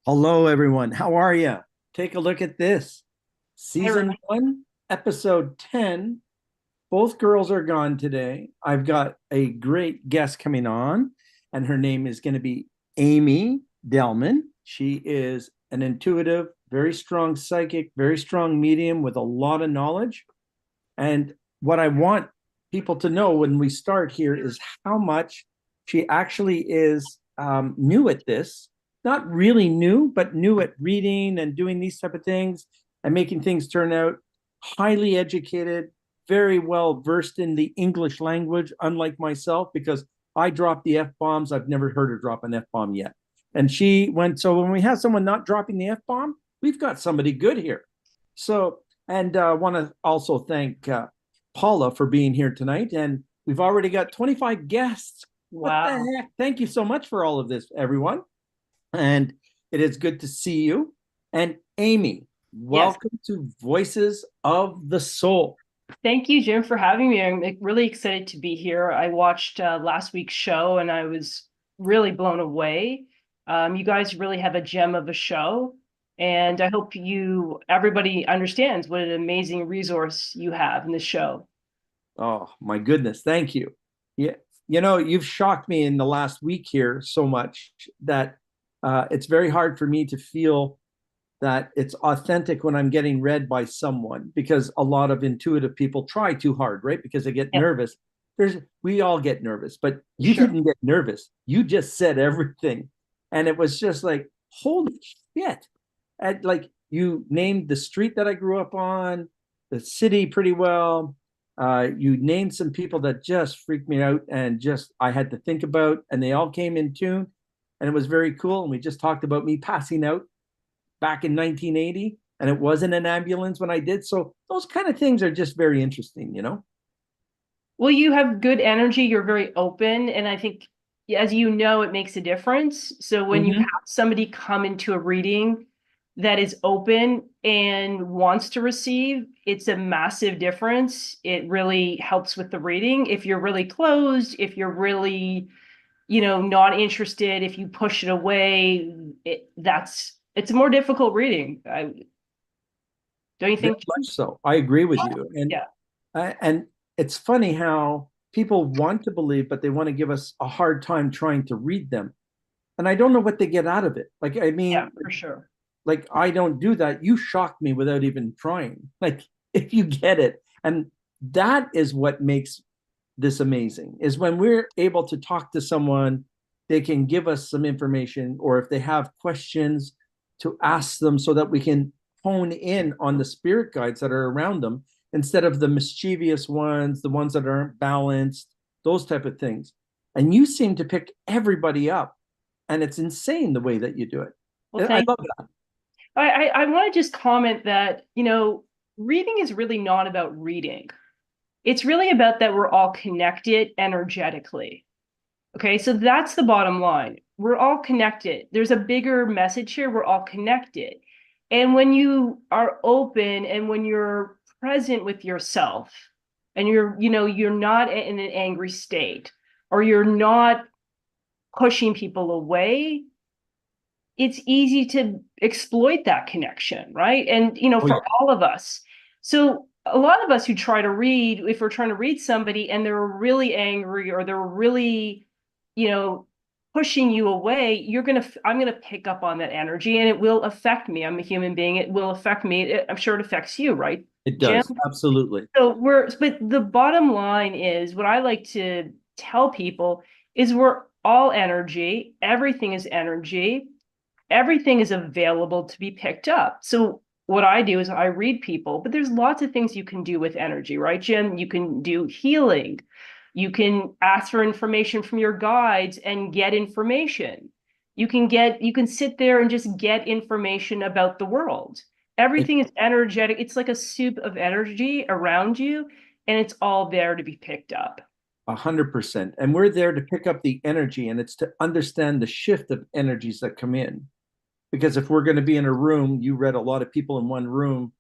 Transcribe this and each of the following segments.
Hello, everyone. How are you? Take a look at this. Hey, Season Ruby. 1, Episode 10. Both girls are gone today. I've got a great guest coming on, and her name is going to be Aimee Delman. She is an intuitive, very strong psychic, very strong medium with a lot of knowledge. And what I want people to know when we start here is how much she actually is new at this. Not really new, but new at reading and doing these type of things and making things turn out. Highly educated, very well versed in the English language, unlike myself, because I drop the F bombs. I've never heard her drop an F bomb yet. And she went, so when we have someone not dropping the F bomb, we've got somebody good here. So and want to also thank Paula for being here tonight. And we've already got 25 guests. What the Wow. heck? Thank you so much for all of this, everyone. And it is good to see you. And Aimee, Yes. welcome to Voices of the Soul. Thank you, Jim, for having me. I'm really excited to be here. I watched last week's show and I was really blown away. You guys really have a gem of a show. And I hope everybody understands what an amazing resource you have in the show. Oh, my goodness. Thank you. Yeah. You know, you've shocked me in the last week here so much that it's very hard for me to feel that it's authentic when I'm getting read by someone because a lot of intuitive people try too hard, right? Because they get Yeah, nervous. We all get nervous, but for you sure. didn't get nervous. You just said everything. And it was just like, holy shit. And like you named the street that I grew up on, the city pretty well. You named some people that just freaked me out and just I had to think about, and they all came in tune. And it was very cool. And we just talked about me passing out back in 1980, and it wasn't an ambulance when I did. So those kind of things are just very interesting, you know? Well, you have good energy. You're very open. And I think, as you know, it makes a difference. So when you have Mm-hmm. somebody come into a reading that is open and wants to receive, it's a massive difference. It really helps with the reading. If you're really closed, if you're really, not interested, if you push it away, it's a more difficult reading. Don't you Very think? much so. I agree with you. Yeah. And it's funny how people want to believe, but they want to give us a hard time trying to read them. And I don't know what they get out of it. Like, I Yeah, mean, for sure. like I don't do that. You shocked me without even trying. Like, if you get it. And that is what makes this amazing is when we're able to talk to someone, they can give us some information, or if they have questions, to ask them so that we can hone in on the spirit guides that are around them instead of the mischievous ones, the ones that aren't balanced, those type of things. And you seem to pick everybody up, and it's insane the way that you do it. Well, I thank love you. that. I want to just comment that, reading is really not about reading. It's really about that we're all connected energetically. Okay, so that's the bottom line. We're all connected. There's a bigger message here. We're all connected. And when you are open and when you're present with yourself and you're not in an angry state or you're not pushing people away, it's easy to exploit that connection, right? And Oh yeah. for all of us. So a lot of us who try to read, if we're trying to read somebody and they're really angry or they're really, you know, pushing you away, I'm gonna pick up on that energy and it will affect me. I'm a human being. It will affect me. I'm sure it affects you, right, It Jim? does. Absolutely. But the bottom line is what I like to tell people is we're all energy. Everything is energy, everything is available to be picked up. So what I do is I read people, but there's lots of things you can do with energy, right, Jim? You can do healing. You can ask for information from your guides and get information. You can sit there and just get information about the world. It, Everything is energetic. It's like a soup of energy around you, and it's all there to be picked up. 100%. And we're there to pick up the energy, and it's to understand the shift of energies that come in. Because if we're going to be in a room, you read a lot of people in one room,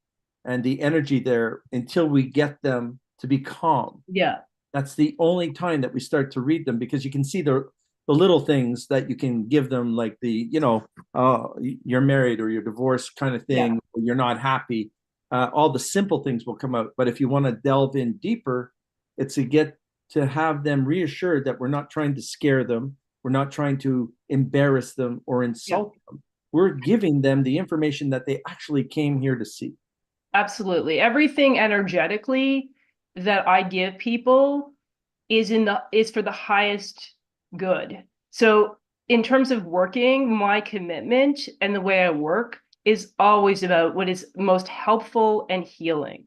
and the energy there, until we get them to be calm, Yeah. that's the only time that we start to read them because you can see the little things that you can give them, like the, you're married or you're divorced kind of Yeah, thing, or you're not happy. All the simple things will come out. But if you want to delve in deeper, it's to have them reassured that we're not trying to scare them. We're not trying to embarrass them or yeah, insult them. We're giving them the information that they actually came here to see. absolutely. Everything energetically that I give people is for the highest good. So in terms of working, my commitment and the way I work is always about what is most helpful and healing.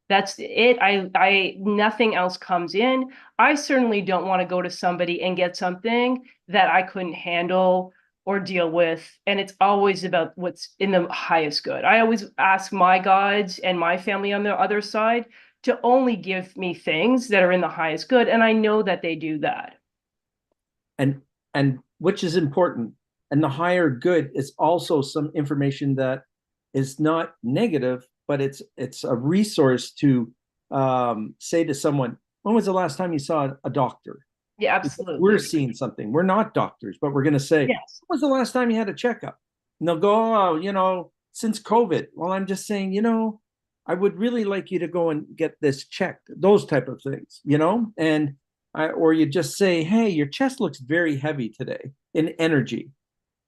That's it. I nothing else comes in. I certainly don't want to go to somebody and get something that I couldn't handle or deal with. And it's always about what's in the highest good. I always ask my guides and my family on the other side to only give me things that are in the highest good. And I know that they do that. and and which is important. And the higher good is also some information that is not negative, but it's a resource to say to someone, when was the last time you saw a doctor? Yeah, Because we're absolutely. seeing something. We're not doctors, but we're going to say, when Yes. was the last time you had a checkup? And they'll go, oh, since COVID. Well, I'm just saying, I would really like you to go and get this checked, those type of things, or you just say, hey, your chest looks very heavy today in energy.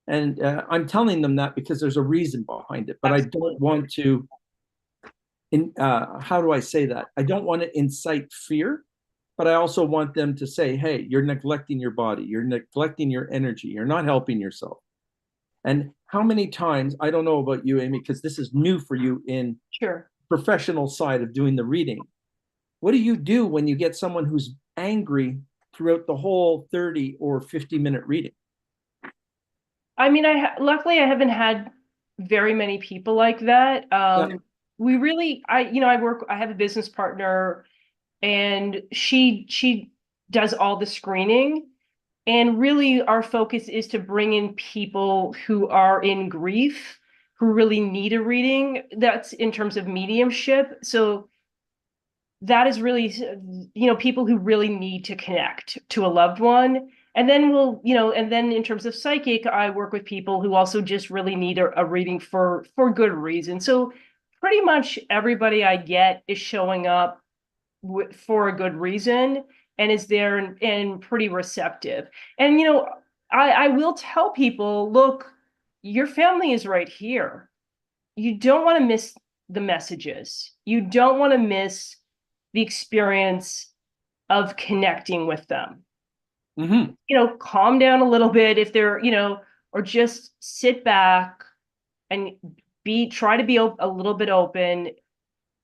And I'm telling them that because there's a reason behind it, but I don't Absolutely. want to, how do I say that? I don't want to incite fear, but I also want them to say, hey, you're neglecting your body, you're neglecting your energy, you're not helping yourself. And how many times, I don't know about you, Aimee, because this is new for you in Sure. professional side of doing the reading. What do you do when you get someone who's angry throughout the whole 30 or 50-minute reading? I mean, luckily I haven't had very many people like that. Yeah. We really, I have a business partner, and she does all the screening. And really, our focus is to bring in people who are in grief, who really need a reading. That's in terms of mediumship. So that is really, people who really need to connect to a loved one. And then and then in terms of psychic, I work with people who also just really need a reading for good reason. So pretty much everybody I get is showing up for a good reason and is there and pretty receptive. And I will tell people, look, your family is right here. You don't want to miss the messages. You don't want to miss the experience of connecting with them. Mm-hmm. Calm down a little bit if they're, or just sit back and try to be a little bit open,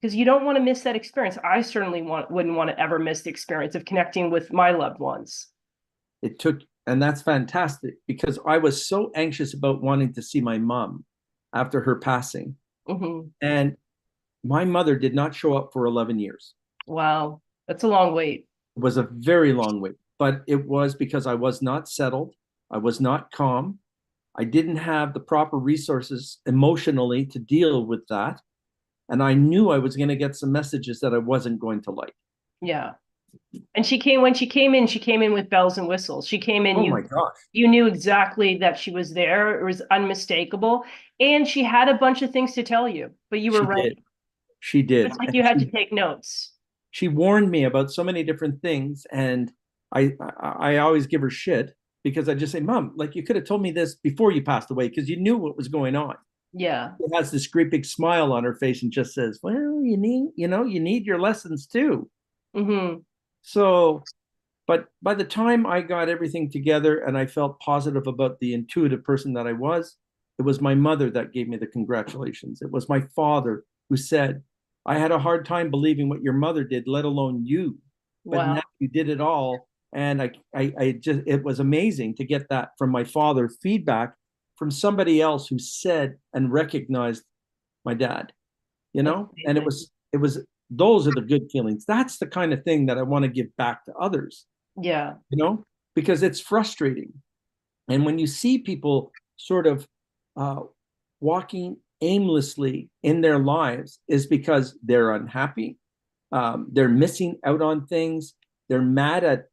because you don't want to miss that experience. I certainly wouldn't want to ever miss the experience of connecting with my loved ones. And that's fantastic because I was so anxious about wanting to see my mom after her passing. Hmm. And my mother did not show up for 11 years. Wow, that's a long wait. It was a very long wait, but it was because I was not settled. I was not calm. I didn't have the proper resources emotionally to deal with that. And I knew I was going to get some messages that I wasn't going to like. Yeah. And when she came in with bells and whistles. She came in, Oh my gosh. you knew exactly that she was there. It was unmistakable. And she had a bunch of things to tell you, but you were She did. ready. She did. It's like And you had to take notes. she warned me about so many different things. And I always give her shit because I just say, Mom, like you could have told me this before you passed away because you knew what was going on. Yeah. She has this great big smile on her face and just says, well, you need your lessons too. Hmm. So, but by the time I got everything together and I felt positive about the intuitive person that I was, it was my mother that gave me the congratulations. It was my father who said, I had a hard time believing what your mother did, let alone you. But now Wow. you did it all. And I just, it was amazing to get that from my father, feedback from somebody else who said and recognized my dad, That's and amazing. those are the good feelings. That's the kind of thing that I want to give back to others, Yeah. you know, because it's frustrating. And when you see people sort of uh, walking aimlessly in their lives, is because they're unhappy, they're missing out on things, they're mad at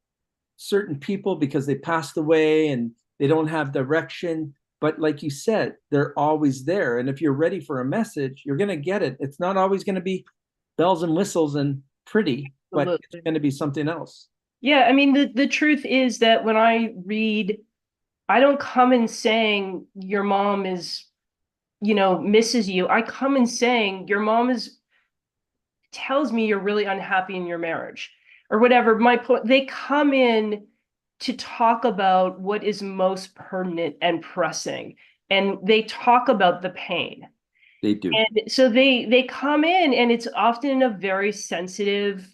certain people because they passed away and they don't have direction. But like you said, they're always there. And if you're ready for a message, you're going to get it. It's not always going to be bells and whistles and pretty, but it's Absolutely. going to be something else. Yeah, I mean the truth is that when I read, I don't come in saying your mom is, misses you. I come in saying your mom is tells me you're really unhappy in your marriage or whatever. My point, they come in to talk about what is most pertinent and pressing, and they talk about the pain. They do. And so they come in, and it's often a very sensitive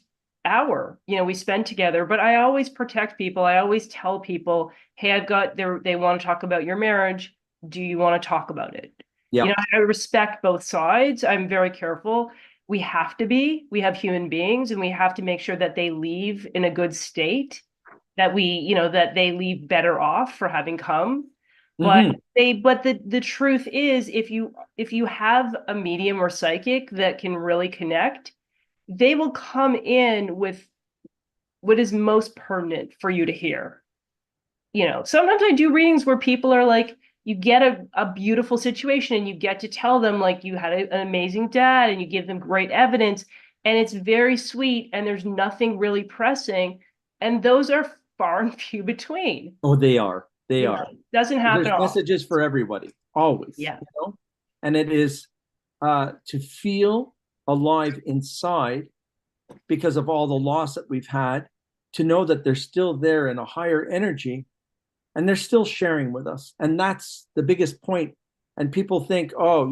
hour, we spend together. But I always protect people. I always tell people, hey, I've got there, they want to talk about your marriage. Do you want to talk about it? Yeah. I respect both sides. I'm very careful. We have to be. We have human beings, and we have to make sure that they leave in a good state, that they leave better off for having come. But Mm-hmm. the truth is, if you have a medium or psychic that can really connect, they will come in with what is most pertinent for you to hear. Sometimes I do readings where people are like, you get a beautiful situation and you get to tell them like you had an amazing dad, and you give them great evidence, and it's very sweet, and there's nothing really pressing. And those are far and few between. Oh, they are. They are. Doesn't happen There's often. messages for everybody, always, Yeah. And it is to feel alive inside because of all the loss that we've had, to know that they're still there in a higher energy and they're still sharing with us. And that's the biggest point. And people think, oh,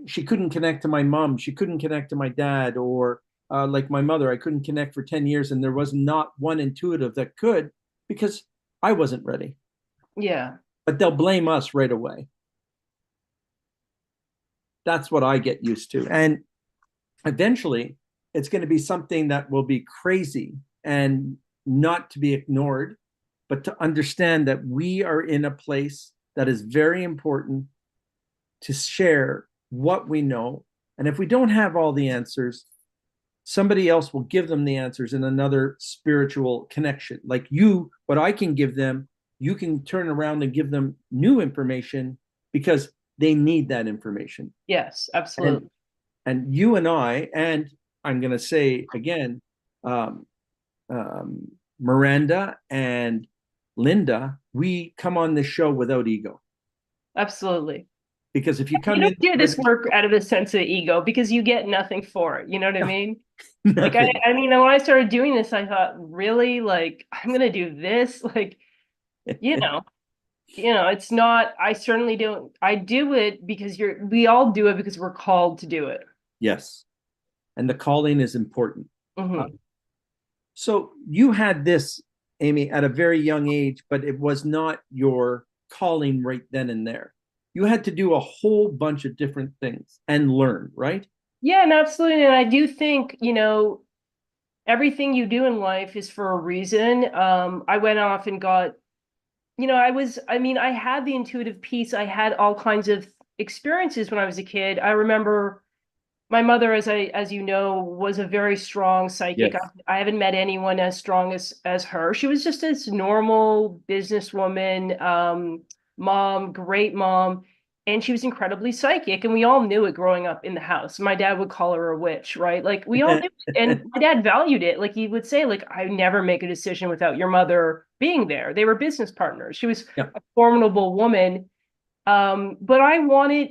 she couldn't connect to my mom. She couldn't connect to my dad, or like my mother, I couldn't connect for 10 years. And there was not one intuitive that could because I wasn't ready. Yeah. But they'll blame us right away. That's what I get used to. And eventually, it's going to be something that will be crazy and not to be ignored, but to understand that we are in a place that is very important to share what we know. And if we don't have all the answers, somebody else will give them the answers in another spiritual connection. Like you, what I can give them, you can turn around and give them new information because they need that information. Yes, And absolutely. you and I, and I'm going to say again, um, Miranda and Linda, we come on this show without ego. Absolutely. Because if you You come in don't do with this work out of a sense of ego because you get nothing for it. You know what I mean? Like nothing, I mean, when I started doing this, I thought, really, like I'm gonna do this, like you know, it's not. I certainly don't. I do it because we all do it because we're called to do it. yes, and the calling is important. Uh, Hmm. so you had this, Aimee, at a very young age, but it was not your calling right then and there. You had to do a whole bunch of different things and learn, right? Yeah, and absolutely. And I do think, everything you do in life is for a reason. I went off and got, I had the intuitive piece. I had all kinds of experiences when I was a kid. I remember my mother, as you know, was a very strong psychic. Yes. I haven't met anyone as strong as her. She was just this normal businesswoman, mom, great mom, and she was incredibly psychic. And we all knew it growing up in the house. My dad would call her a witch, right? Like we all knew it. And my dad valued it. Like he would say, like, I never make a decision without your mother being there. They were business partners. She was Yeah. a formidable woman. But I wanted,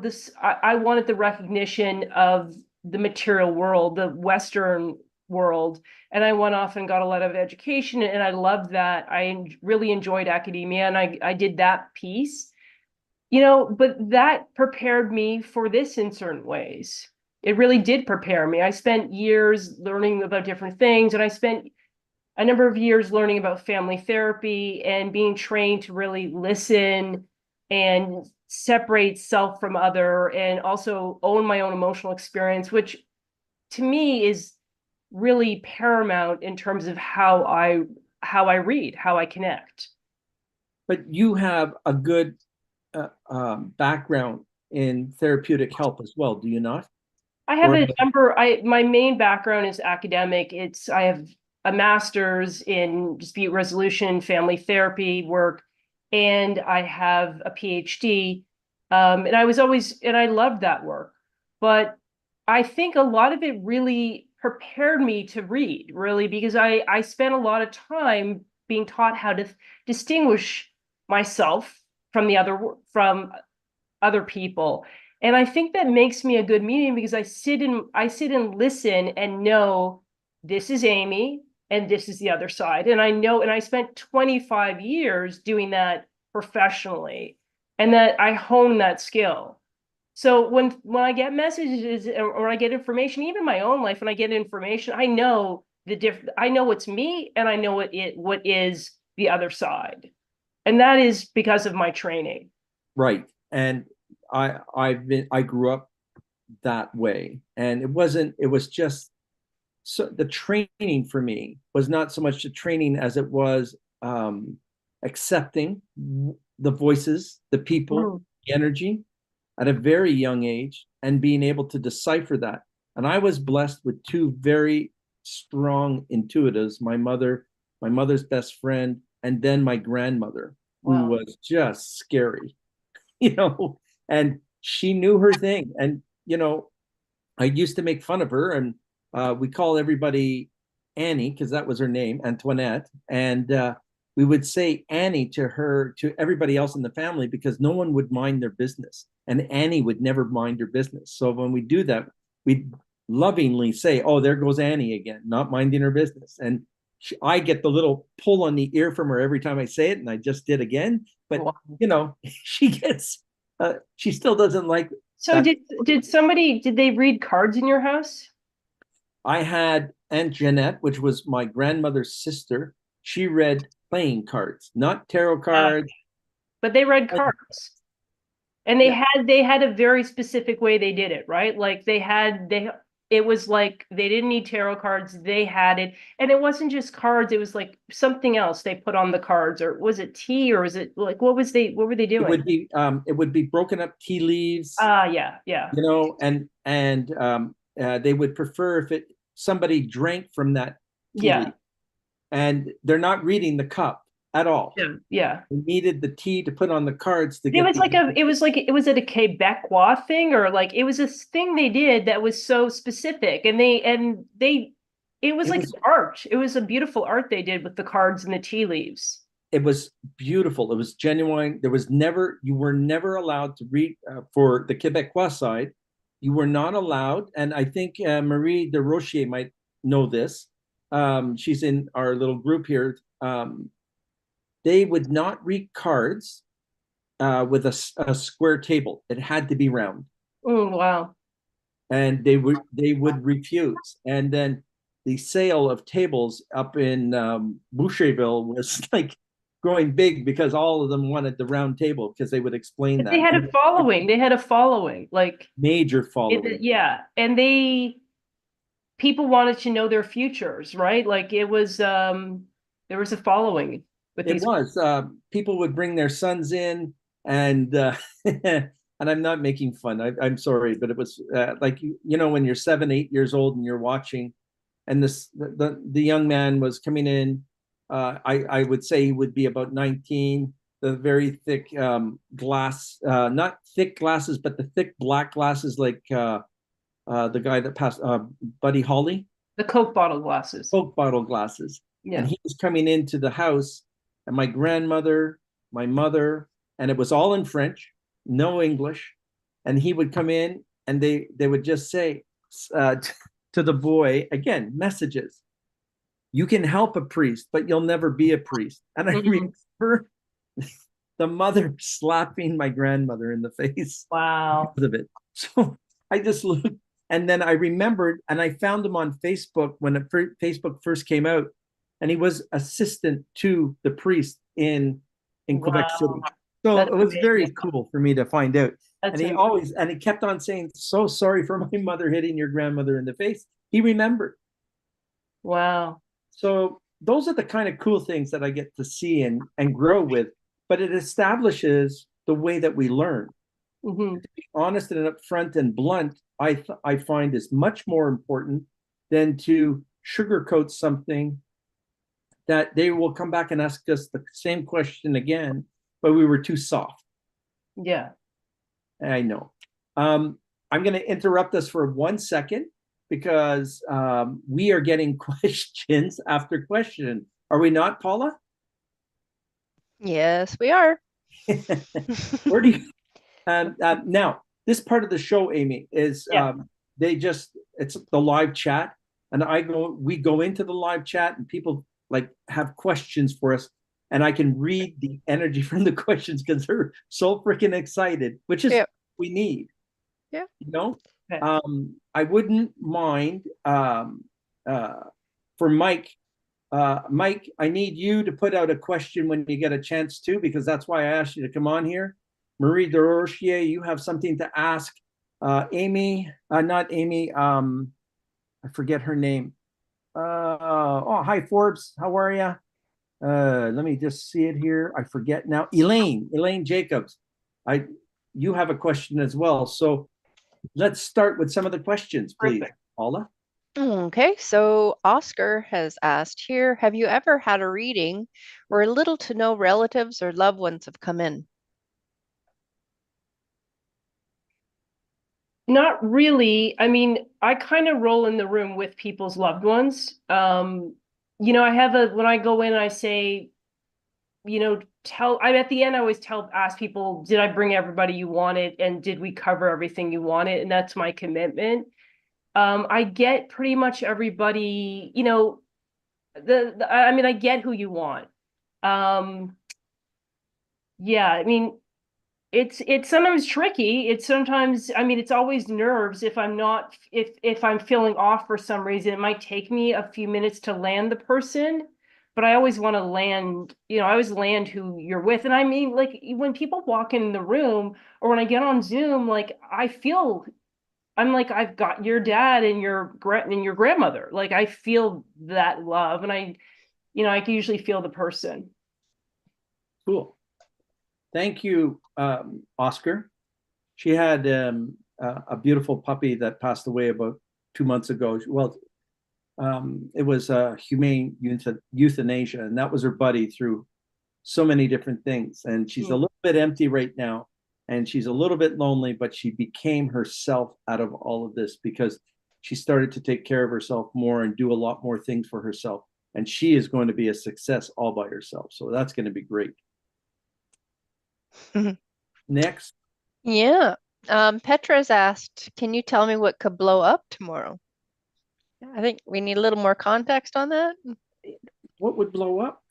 this, I wanted the recognition of the material world, the Western world. And I went off and got a lot of education, and I loved that. I really enjoyed academia, and I did that piece, but that prepared me for this in certain ways. It really did prepare me. I spent years learning about different things, and I spent a number of years learning about family therapy and being trained to really listen and separate self from other, and also own my own emotional experience, which to me is really paramount in terms of how I read, how I connect. But you have a good background in therapeutic help as well, do you not? I have Or a number. My main background is academic. I have a master's in dispute resolution, family therapy work, and I have a PhD. And I loved that work. But I think a lot of it really prepared me to read, really, because I spent a lot of time being taught how to distinguish myself from other people. And I think that makes me a good medium because I sit and listen and know this is Aimee and this is the other side. And I know, and I spent 25 years doing that professionally, and that I honed that skill. So when I get messages or I get information, even my own life, when I get information, I know I know what's me and I know what is the other side. And that is because of my training. Right. And I grew up that way. And it was just, so the training for me was not so much the training as it was accepting the voices, the people, the energy at a very young age, and being able to decipher that. And I was blessed with two very strong intuitives, my mother's best friend, and then my grandmother, who Wow. was just scary, you know, and she knew her thing. And, you know, I used to make fun of her, and we call everybody Annie because that was her name, Antoinette. And we would say Annie to her, to everybody else in the family, because no one would mind their business. And Annie would never mind her business. So when we do that, we lovingly say, oh, there goes Annie again, not minding her business. And I get the little pull on the ear from her every time I say it. And I just did again. But, Wow. you know, she still doesn't like So that. did they read cards in your house? I had Aunt Jeanette, which was my grandmother's sister. She read playing cards, not tarot Yeah. cards. But they read cards. And Yeah, they had a very specific way they did it, right? Like they it was like they didn't need tarot cards, they had it. And it wasn't just cards, it was like something else they put on the cards, or was it tea, or was it like what were they doing? it would be broken up tea leaves, Ah, yeah, yeah. you know, and they would prefer if it somebody drank from that tea Yeah. leaf, and they're not reading the cup at all. Yeah. Yeah. They needed the tea to put on the cards to It get was the. like it was it a Quebecois thing, or like it was this thing they did that was so specific, and they it was It like was an art. It was a beautiful art they did with the cards and the tea leaves. it was beautiful. It was genuine. There was never You were never allowed to read for the Quebecois side. You were not allowed, and I think Marie de Rochier might know this. She's in our little group here. They would not read cards with a square table. It had to be round, Oh, wow. and they would refuse. And then the sale of tables up in Boucherville was like growing big because all of them wanted the round table because they would explain But they that. had a following. They had a following. Like Major following. yeah. And people wanted to know their futures, right? Like it was there was a following with It these. was. People would bring their sons in, and and I'm not making fun. I'm sorry, but it was like you know when you're 7, 8 years old and you're watching, and the young man was coming in. I would say he would be about 19. The very thick glass, not thick glasses, but the thick black glasses, like the guy that passed, Buddy Holly, The Coke bottle glasses. Coke bottle glasses. And Yeah. he was coming into the house, and my grandmother, my mother, and it was all in French, no English. And he would come in, and they would just say to the boy again, messages. You can help a priest, but you'll never be a priest. And I Mhm. remember the mother slapping my grandmother in the face Wow. because of it. So I just looked, and then I remembered, and I found him on Facebook when Facebook first came out, and he was assistant to the priest in Quebec City. Wow. So That's it was very amazing. cool for me to find out. That's And he kept on saying, "So sorry for my mother hitting your grandmother in the face." He remembered. wow. So those are the kind of cool things that I get to see and grow with. But it establishes the way that we learn. Hmm. To be honest and upfront and blunt, I find is much more important than to sugarcoat something that they will come back and ask us the same question again, but we were too soft. Yeah. I know. I'm going to interrupt us for 1 second because we are getting questions after question. Are we not, Paula? Yes, we are. Where do you now this part of the show, Aimee, is Yeah. it's the live chat, and we go into the live chat, and people like have questions for us, and I can read the energy from the questions because they're so freaking excited, which is Yep. what we need. Yeah. You know, Okay. I wouldn't mind for Mike. Mike, I need you to put out a question when you get a chance to, because that's why I asked you to come on here. Marie Desrochiers, you have something to ask. Aimee, not Aimee, I forget her name. Oh, hi, Forbes. How are you? Let me just see it here. I forget now. Elaine Jacobs. You have a question as well. So let's start with some of the questions, please, Perfect. Paula. Okay, so Oscar has asked here, have you ever had a reading where little to no relatives or loved ones have come in? Not really. I mean, I kind of roll in the room with people's loved ones. I have when I go in, I say, at the end, I always ask people, did I bring everybody you wanted? And did we cover everything you wanted? And that's my commitment. I get pretty much everybody, I get who you want. Yeah, I mean, it's sometimes tricky. It's sometimes, it's always nerves. If I'm feeling off for some reason, it might take me a few minutes to land the person, but I always want to land, I always land who you're with. And I mean, like when people walk in the room or when I get on Zoom, like I'm like, I've got your dad and your grandmother. Like I feel that love, and I can usually feel the person. Cool. Thank you, Oscar. She had a beautiful puppy that passed away about 2 months ago. Well, it was humane euthanasia, and that was her buddy through so many different things. And she's a little bit empty right now, and she's a little bit lonely, but she became herself out of all of this because she started to take care of herself more and do a lot more things for herself. And she is going to be a success all by herself. So that's going to be great. Next. Yeah. Petra's asked, can you tell me what could blow up tomorrow? I think we need a little more context on that. What would blow up?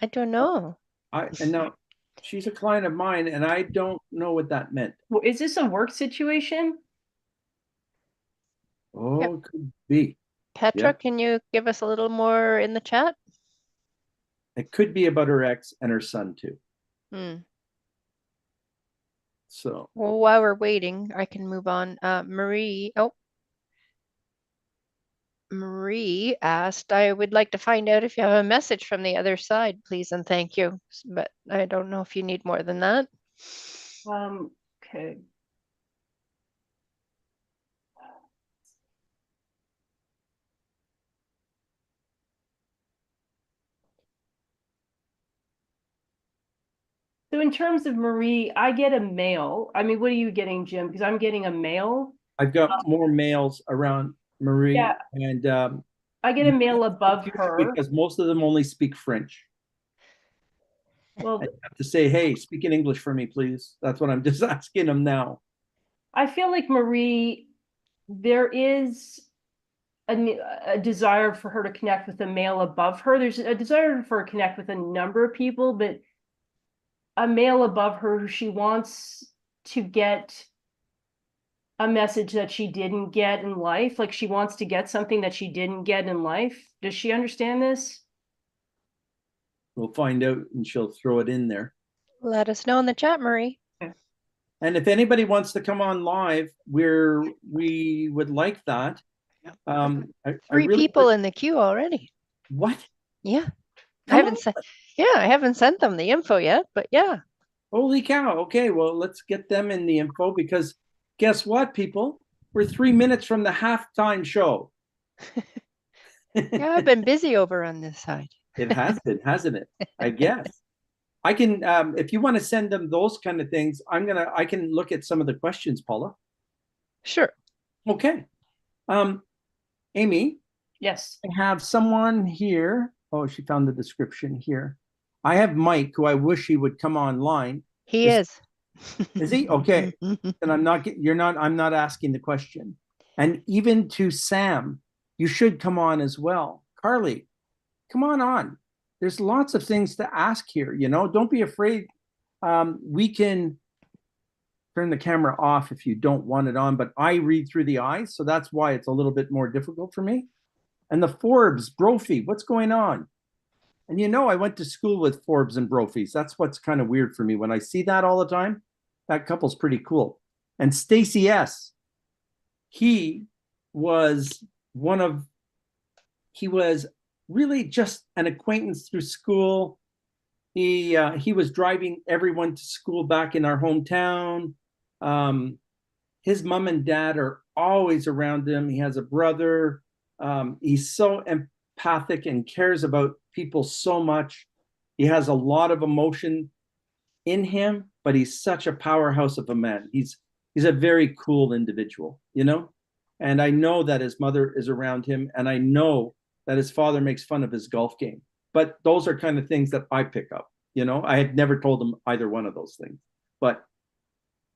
I don't know. And now she's a client of mine, and I don't know what that meant. Well, is this a work situation? Oh, Yep. it could be. Petra, Yeah. can you give us a little more in the chat? It could be about her ex and her son too. So, Well, while we're waiting, I can move on. Marie asked, I would like to find out if you have a message from the other side, please and thank you. But I don't know if you need more than that. Okay. So in terms of Marie, I get a male. I mean, what are you getting, Jim? Because I'm getting a male. I've got more males around Marie, Yeah. and I get a male above her. because most of them only speak French. Well, I have to say, hey, speak in English for me, please. That's what I'm just asking them now. I feel like Marie, there is a desire for her to connect with a male above her. There's a desire for her to connect with a number of people, but a male above her who she wants to get a message that she didn't get in life. Like she wants to get something that she didn't get in life. Does she understand this? We'll find out, and she'll throw it in there. Let us know in the chat, Marie. And if anybody wants to come on live, we would like that. Three people in the queue already. What? Yeah. I haven't sent them the info yet, but yeah. Holy cow. Okay, well, let's get them in the info, because guess what, people? We're 3 minutes from the halftime show. Yeah, I've been busy over on this side. It has been, hasn't it? I guess. I can, if you want to send them those kind of things, I can look at some of the questions, Paula. Sure. Okay. Aimee, Yes. I have someone here. Oh, she found the description here. I have Mike, who I wish he would come online. He is. Is he? Okay. And I'm not asking the question. And even to Sam, you should come on as well. Carly, come on. There's lots of things to ask here, don't be afraid. We can turn the camera off if you don't want it on, but I read through the eyes, so that's why it's a little bit more difficult for me. And the Forbes, Brophy, what's going on? And I went to school with Forbes and Brophies. That's what's kind of weird for me. When I see that all the time, that couple's pretty cool. And Stacy S., he was really just an acquaintance through school. He was driving everyone to school back in our hometown. His mom and dad are always around him. He has a brother. He's so empathic and cares about people so much. He has a lot of emotion in him, but he's such a powerhouse of a man. He's a very cool individual, And I know that his mother is around him, and I know that his father makes fun of his golf game. But those are kind of things that I pick up. I had never told him either one of those things. But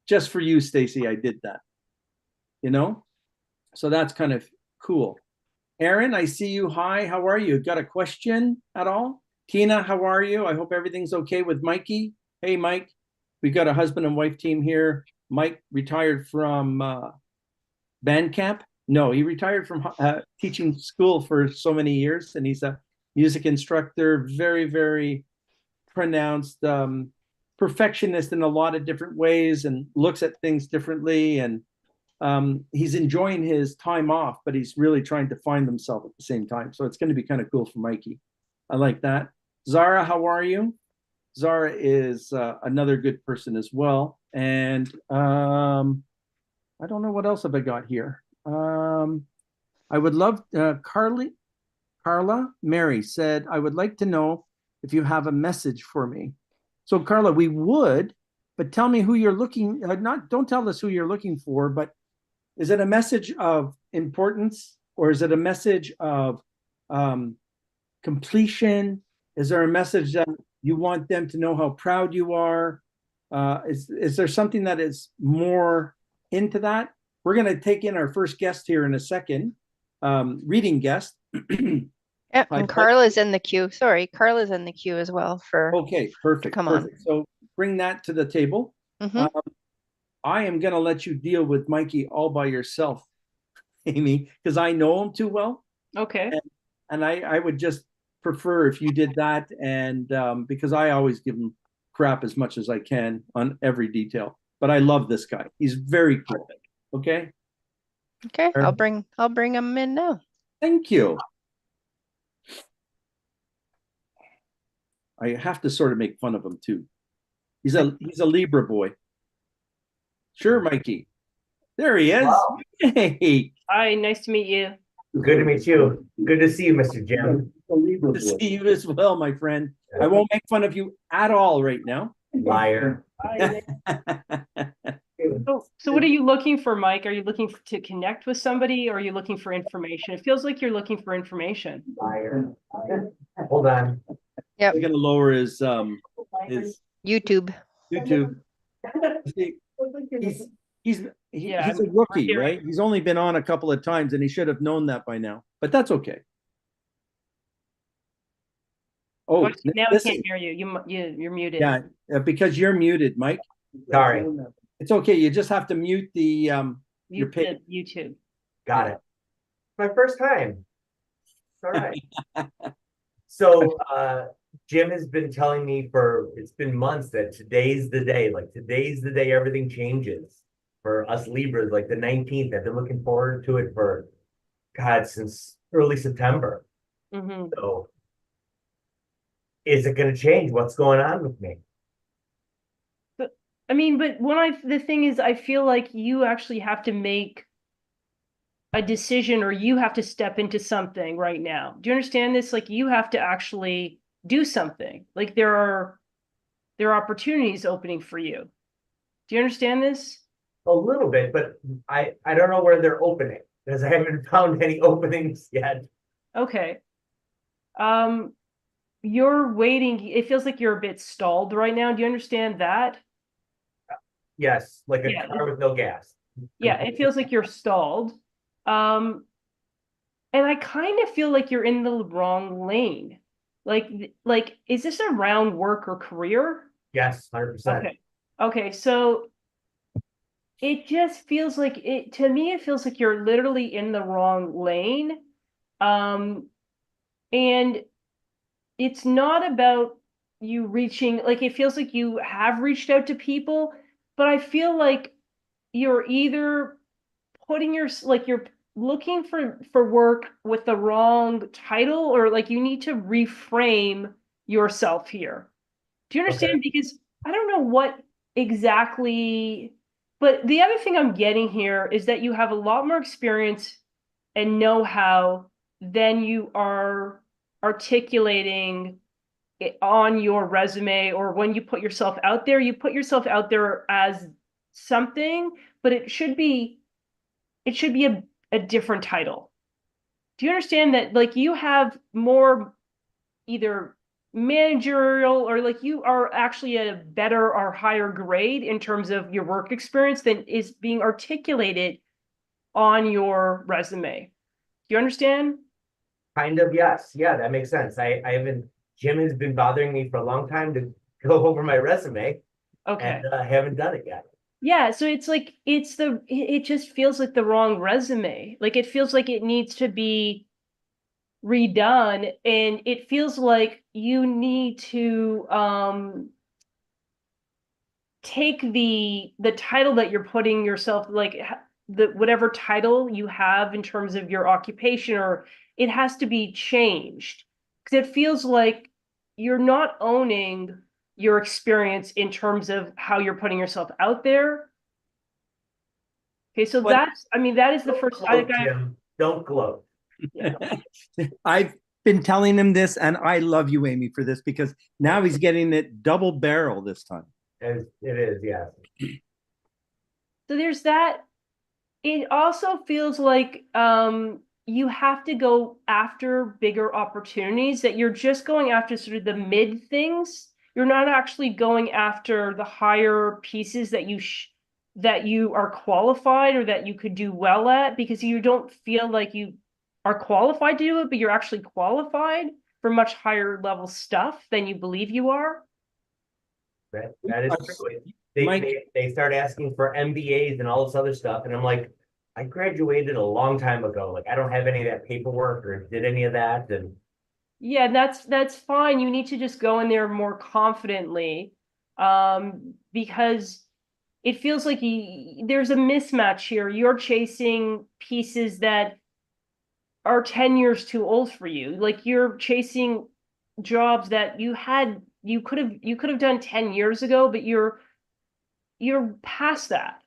just for you, Stacy, I did that. So that's kind of cool. Aaron, I see you. Hi, how are you? Got a question at all? Tina, how are you? I hope everything's okay with Mikey. Hey, Mike. We've got a husband and wife team here. Mike retired from band camp. No, he retired from teaching school for so many years, and he's a music instructor, very, very pronounced perfectionist in a lot of different ways and looks at things differently. And he's enjoying his time off, but he's really trying to find himself at the same time. So it's going to be kind of cool for Mikey. I like that. Zara, how are you? Zara is another good person as well. And I don't know what else have I got here. I would love Carla Mary said, I would like to know if you have a message for me. So Carla, we would, but tell me who you're looking, don't tell us who you're looking for, but is it a message of importance, or is it a message of completion? Is there a message that you want them to know how proud you are? Is there something that is more into that? We're going to take in our first guest here in a second, reading guest. Yep, and Carla's in the queue. Sorry, Carla's in the queue as well for. Okay, perfect. Come on. So bring that to the table. I am going to let you deal with Mikey all by yourself, Aimee, because I know him too well. Okay. And I would just prefer if you did that, and because I always give him crap as much as I can on every detail. But I love this guy. He's very cool. Okay. Okay, I'll bring him in now. Thank you. I have to sort of make fun of him too. He's a Libra boy. Sure, Mikey. There he is. Wow. Hey. Hi, nice to meet you. Good to meet you. Good to see you, Mr. Jim. Good to see you as well, my friend. I won't make fun of you at all right now. Liar. So what are you looking for, Mike? Are you looking to connect with somebody, or are you looking for information? It feels like you're looking for information. Liar. Hold on. Yep. We're gonna lower his YouTube. He's a rookie, right? He's only been on a couple of times, and he should have known that by now. But that's okay. Oh, now I can't hear you. You're muted. Yeah, because you're muted, Mike. Sorry. It's okay. You just have to mute the your page. YouTube. Got it. My first time. All right. So Jim has been telling me it's been months that today's the day. Like today's the day everything changes for us Libras. Like the 19th. I've been looking forward to it for since early September. So is it going to change? What's going on with me? But the thing is, I feel like you actually have to make a decision, or you have to step into something right now. Do you understand this? Like you have to actually do something. Like there are opportunities opening for you. Do you understand this? A little bit, but I don't know where they're opening because I haven't found any openings yet. Okay. You're waiting. It feels like you're a bit stalled right now. Do you understand that? Yes, like a Yeah, car with no gas. Yeah, it feels like you're stalled. Um, and I kind of feel like you're in the wrong lane. Like, is this around work or career? Yes, 100%. Okay. Okay, so it just feels like it to me, it feels like you're literally in the wrong lane. Um, and it's not about you reaching, like it feels like you have reached out to people, but I feel like you're either putting your like you're looking for work with the wrong title, or like you need to reframe yourself here. Do you Okay. understand? Because I don't know what exactly, but the other thing I'm getting here is that you have a lot more experience and know-how than you are articulating it on your resume, or when you put yourself out there. You put yourself out there as something, but it should be a different title. Do you understand that? Like you have more either managerial, or like you are actually at a better or higher grade in terms of your work experience than is being articulated on your resume. Do you understand? Kind of, yes. Yeah, that makes sense. I haven't, Jim has been bothering me for a long time to go over my resume Okay. and I haven't done it yet. Yeah, so it's like it just feels like the wrong resume. Like it feels like it needs to be redone, and it feels like you need to take the title that you're putting yourself, like the whatever title you have in terms of your occupation, or it has to be changed, because it feels like you're not owning your experience in terms of how you're putting yourself out there. Okay, so What that's, I mean, that is the Don't first gloat, Jim. Don't gloat. yeah. I've been telling him this, and I love you, Aimee, for this because now he's getting it double barrel this time. It is, yes. So there's that. It also feels like you have to go after bigger opportunities, that you're just going after sort of the mid things. You're not actually going after the higher pieces that you are qualified or that you could do well at, because you don't feel like you are qualified to do it, but you're actually qualified for much higher level stuff than you believe you are. That is true. They, Mike, they start asking for MBAs and all this other stuff, and I'm like, I graduated a long time ago. Like I don't have any of that paperwork or did any of that. And Yeah, that's fine. You need to just go in there more confidently, because it feels like there's a mismatch here. You're chasing pieces that are 10 years too old for you. Like you're chasing jobs that you could have done 10 years ago, but you're past that.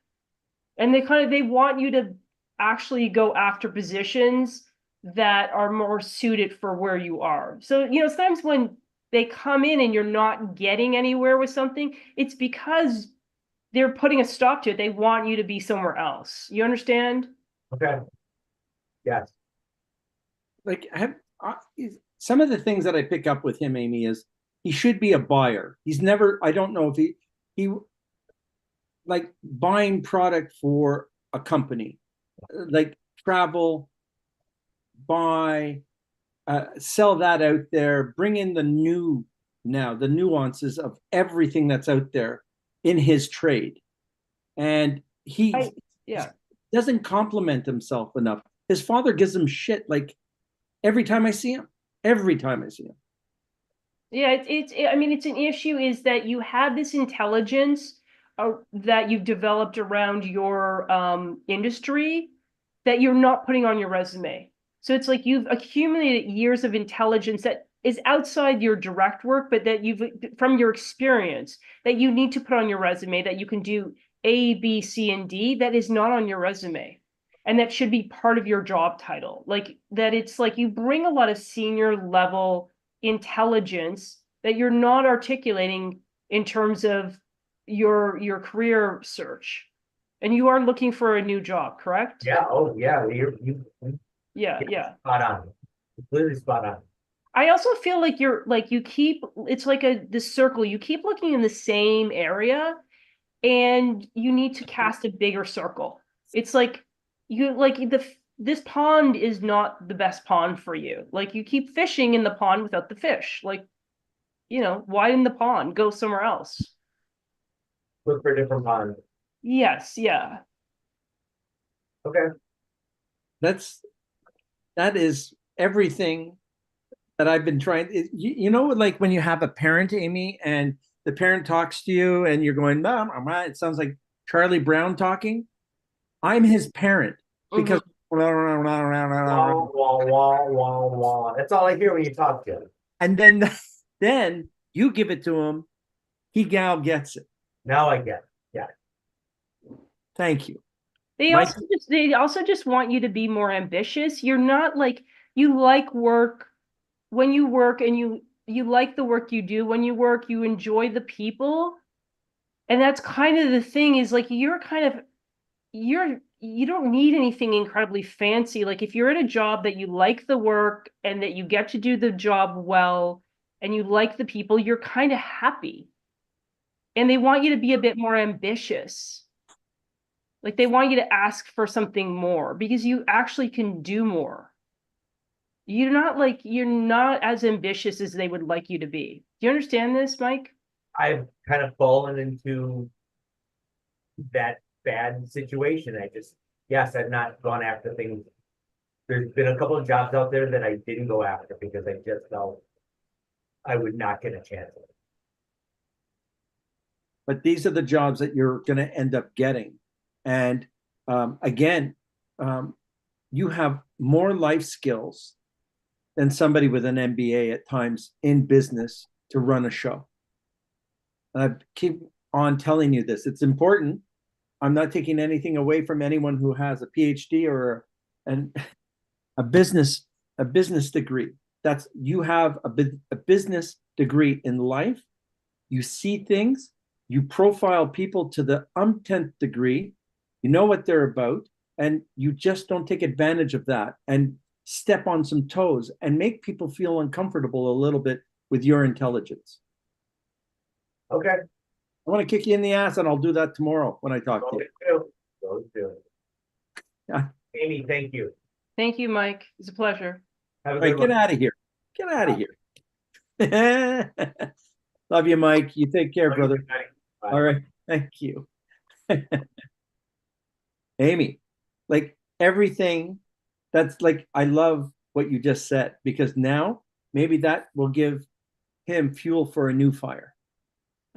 And they want you to actually go after positions that are more suited for where you are. So, sometimes when they come in and you're not getting anywhere with something, it's because they're putting a stop to it. They want you to be somewhere else. You understand? okay, yes, like some of the things that I pick up with him, Aimee, is he should be a buyer. He's never. I don't know if he like buying product for a company, like travel, buy, sell that out there, bring in the nuances of everything that's out there in his trade. And he Yeah. doesn't compliment himself enough. His father gives him shit like every time I see him. Every time I see him. Yeah, I mean, it's an issue is that you have this intelligence that you've developed around your industry that you're not putting on your resume. So it's like you've accumulated years of intelligence that is outside your direct work, but that you've, from your experience, that you need to put on your resume, that you can do A, B, C, and D, that is not on your resume. and that should be part of your job title. Like that it's like you bring a lot of senior level intelligence that you're not articulating in terms of your career search. And you are looking for a new job, correct? Yeah, oh, yeah, Yeah. spot on. Completely spot on. I also feel like you keep, it's like this circle, you keep looking in the same area and you need to cast a bigger circle. It's like this pond is not the best pond for you. Like you keep fishing in the pond without the fish. Like, widen the pond, go somewhere else. Look for a different pond. Yes, yeah. Okay. That is everything that I've been trying. Like when you have a parent, Amy, and the parent talks to you and you're going, it sounds like Charlie Brown talking. I'm his parent because Wah, wah, wah, wah, wah. That's all I hear when you talk to him. and then you give it to him, he gets it. Now I get it. Yeah. Thank you. They also just want you to be more ambitious. You're not like, you like work when you work, and you like the work you do when you work, you enjoy the people. And that's kind of the thing, is like you don't need anything incredibly fancy. Like if you're at a job that you like the work and that you get to do the job well and you like the people, you're kind of happy. And they want you to be a bit more ambitious. Like they want you to ask for something more because you actually can do more. You're not as ambitious as they would like you to be. Do you understand this, Mike? I've kind of fallen into that bad situation. I've not gone after things. There's been a couple of jobs out there that I didn't go after because I just felt I would not get a chance. But these are the jobs that you're going to end up getting. And again, you have more life skills than somebody with an MBA at times in business to run a show. And I keep on telling you this. It's important. I'm not taking anything away from anyone who has a PhD or a business degree. You have a business degree in life. You see things. You profile people to the umpteenth degree. You know what they're about, and you just don't take advantage of that and step on some toes and make people feel uncomfortable a little bit with your intelligence. Okay. I want to kick you in the ass, and I'll do that tomorrow when I talk to you. Those two. Yeah. Aimee, thank you. Thank you, Mike. It's a pleasure. Have a All right, good get one. out of here. Get out of here. Love you, Mike. You take care, brother. Bye. All right. Thank you. Aimee, like everything, that's like, I love what you just said, because now maybe that will give him fuel for a new fire.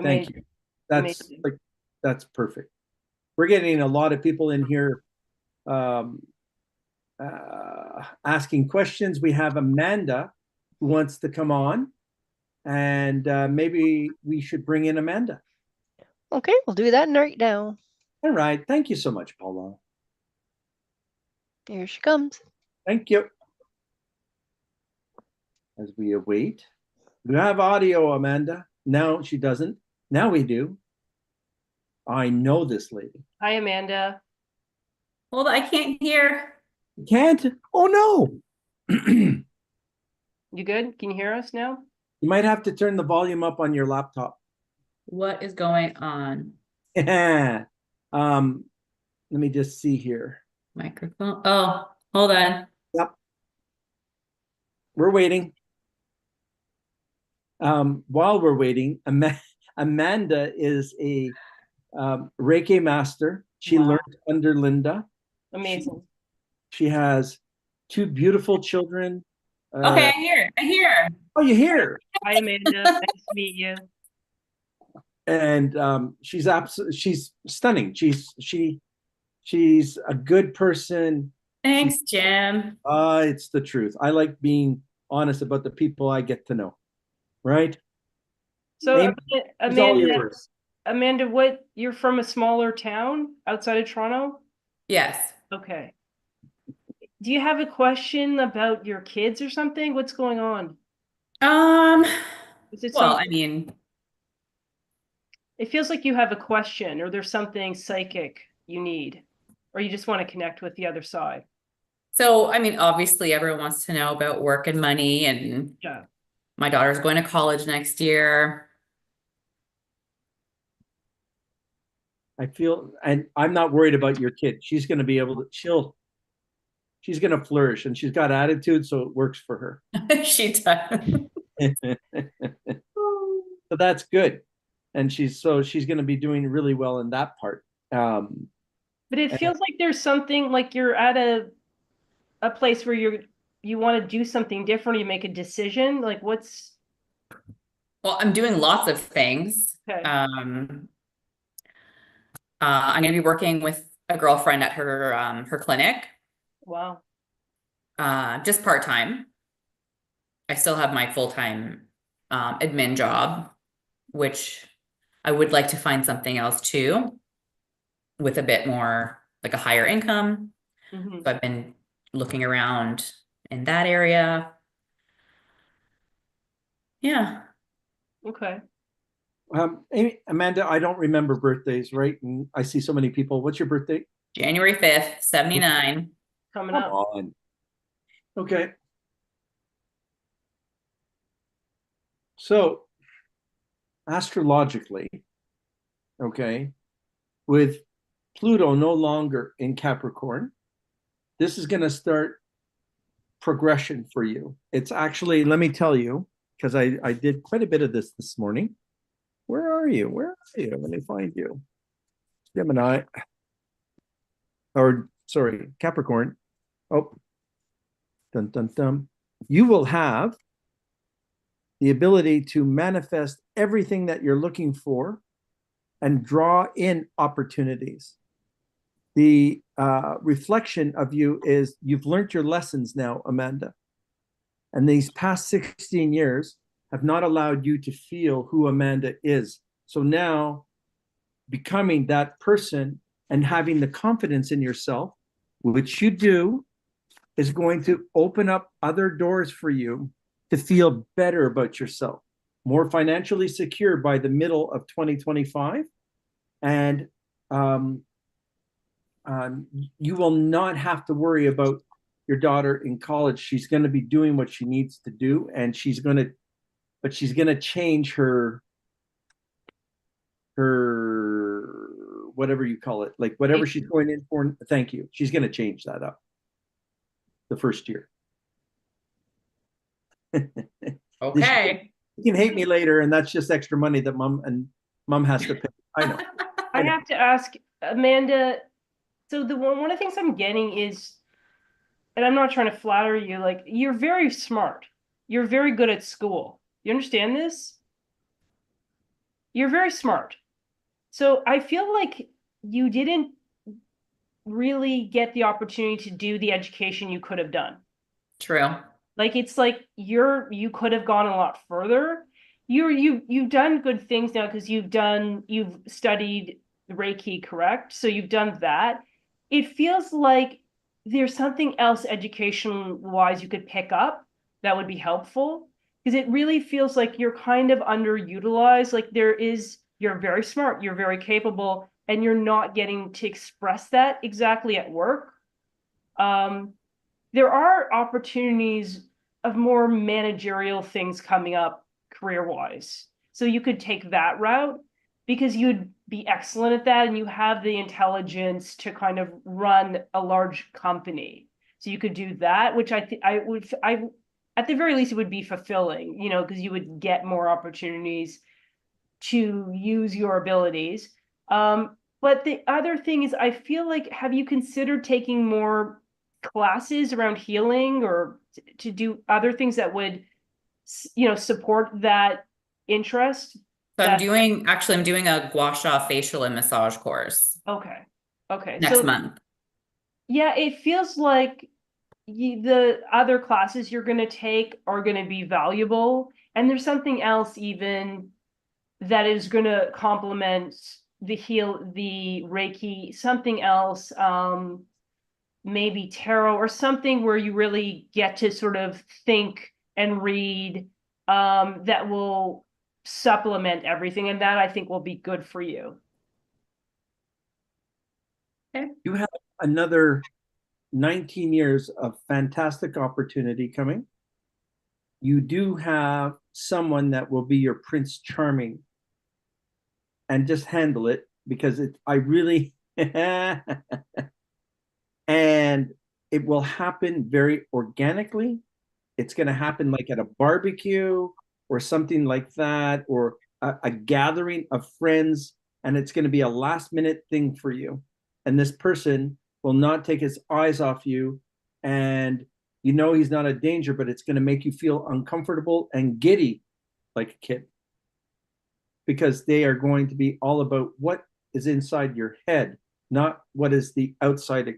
Thank you. That's perfect. We're getting a lot of people in here asking questions. We have Amanda who wants to come on, and maybe we should bring in Amanda. Okay, we'll do that right now. All right. Thank you so much, Paula. Here she comes. Thank you. As we await. We have audio, Amanda. No, she doesn't. Now we do. I know this lady. Hi, Amanda. Hold on, I can't hear. Can't? Oh, no. You good? Can you hear us now? You might have to turn the volume up on your laptop. What is going on? Let me just see here. Microphone. Oh, hold on. Yep. We're waiting. While we're waiting, Amanda is a Reiki master. She Wow. learned under Linda. Amazing. She has two beautiful children. Okay, I hear. Oh, you hear? Hi, Amanda. Nice to meet you. And she's stunning. She's a good person. Thanks, Jim. It's the truth. I like being honest about the people I get to know. Right? So, It's all yours. Amanda, you're from a smaller town outside of Toronto? Yes. Okay. do you have a question about your kids or something? What's going on? Is it Well, something? I mean, It feels like you have a question or there's something psychic you need, or you just want to connect with the other side. so I mean, obviously everyone wants to know about work and money, and Yeah. my daughter's going to college next year. I feel, and I'm not worried about your kid. She's going to be able to, she's going to flourish, and she's got attitude, so it works for her. She does. So that's good. And she's going to be doing really well in that part. But it feels like there's something like you're at a place where you want to do something different, you make a decision. Like what's Well, I'm doing lots of things. okay. I'm going to be working with a girlfriend at her clinic, Wow. just part-time. I still have my full-time admin job, which I would like to find something else too, with a bit more, like a higher income. Mhm. So I've been looking around in that area. Yeah. Okay. Amanda, I don't remember birthdays, right? And I see so many people. What's your birthday? January 5th, 79. Coming Come up. on. Okay. So astrologically, okay, with Pluto no longer in Capricorn, this is going to start progression for you. It's actually, let me tell you, because I did quite a bit of this morning. Where are you? Where are you? Let me find you. Gemini, or sorry, Capricorn. Oh, dun dun dun. You will have the ability to manifest everything that you're looking for and draw in opportunities. The reflection of you is you've learned your lessons now, Amanda. And these past 16 years have not allowed you to feel who Amanda is. So now becoming that person and having the confidence in yourself, which you do, is going to open up other doors for you to feel better about yourself, more financially secure by the middle of 2025. And you will not have to worry about your daughter in college. She's going to be doing what she needs to do, and she's going to change her whatever you call it, like whatever she's going in for. Thank you. She's going to change that up the first year. Okay. You can hate me later, and that's just extra money that mom has to pay. I know. I have to ask Amanda, so one of the things I'm getting is, and I'm not trying to flatter you, like you're very smart. You're very good at school. You understand this? You're very smart. So I feel like you didn't really get the opportunity to do the education you could have done. True. Like it's like you could have gone a lot further. You've done good things now because you've studied Reiki, correct? So you've done that. It feels like there's something else education wise you could pick up that would be helpful, because it really feels like you're kind of underutilized. Like you're very smart, you're very capable, and you're not getting to express that exactly at work. There are opportunities of more managerial things coming up career-wise. So you could take that route because you'd be excellent at that and you have the intelligence to kind of run a large company. So you could do that, which I at the very least it would be fulfilling, because you would get more opportunities to use your abilities. But the other thing is, I feel like, have you considered taking more classes around healing or to do other things that would, support that interest? So I'm doing a gua sha facial and massage course Okay. next month. Yeah, it feels like the other classes you're going to take are going to be valuable. And there's something else even that is going to complement the Reiki, something else. maybe tarot or something where you really get to sort of think and read, that will supplement everything. And that I think will be good for you. You have another 19 years of fantastic opportunity coming. You do have someone that will be your Prince Charming, and just handle it, because I really, and it will happen very organically. It's going to happen like at a barbecue or something like that, or a gathering of friends, and it's going to be a last minute thing for you. And this person will not take his eyes off you, and you know he's not a danger, but it's going to make you feel uncomfortable and giddy like a kid, because they are going to be all about what is inside your head, not what is the outside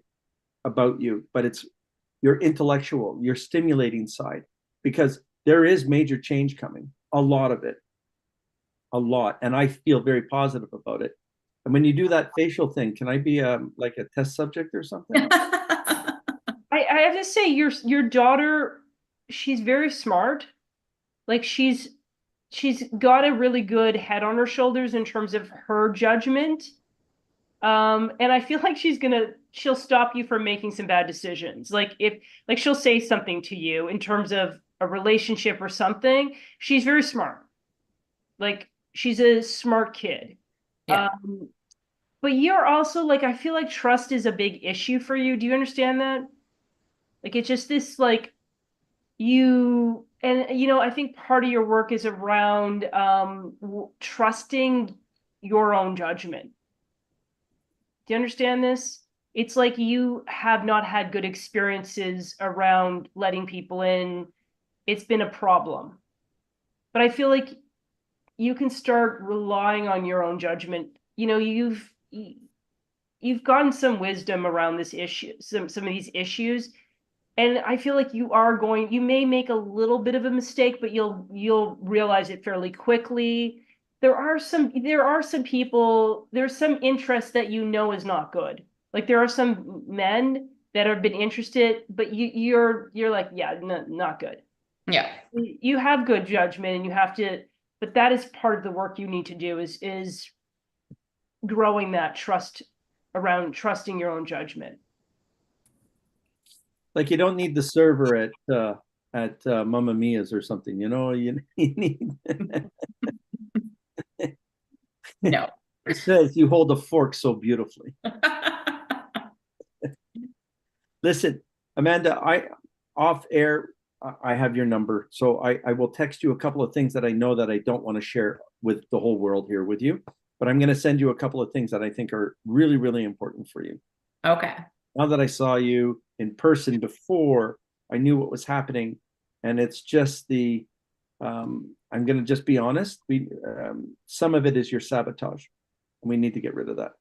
about you, but it's your intellectual, your stimulating side, because there is major change coming, a lot of it, a lot. And I feel very positive about it. And when you do that facial thing, can I be like a test subject or something? I have to say, your daughter, she's very smart. Like she's got a really good head on her shoulders in terms of her judgment. And I feel like she'll stop you from making some bad decisions. Like she'll say something to you in terms of a relationship or something. She's very smart. Like she's a smart kid. Yeah. But you're also like, I feel like trust is a big issue for you. Do you understand that? Like it's just this like I think part of your work is around trusting your own judgment. Do you understand this? It's like you have not had good experiences around letting people in. It's been a problem. But I feel like you can start relying on your own judgment. You've gotten some wisdom around this issue, some of these issues. And I feel like you may make a little bit of a mistake, but you'll realize it fairly quickly. There are some people, there's some interest that is not good. Like there are some men that have been interested, but you're like, yeah, no, not good. Yeah. You have good judgment and you have to, but that is part of the work you need to do is growing that trust around trusting your own judgment. Like you don't need the server at Mamma Mia's or something, you need. No. It says you hold a fork so beautifully. Listen, Amanda, off air, I have your number, so I will text you a couple of things that I know that I don't want to share with the whole world here with you, but I'm going to send you a couple of things that I think are really, really important for you. Okay. Now that I saw you in person before, I knew what was happening, and it's just I'm going to just be honest. Some of it is your sabotage, and we need to get rid of that.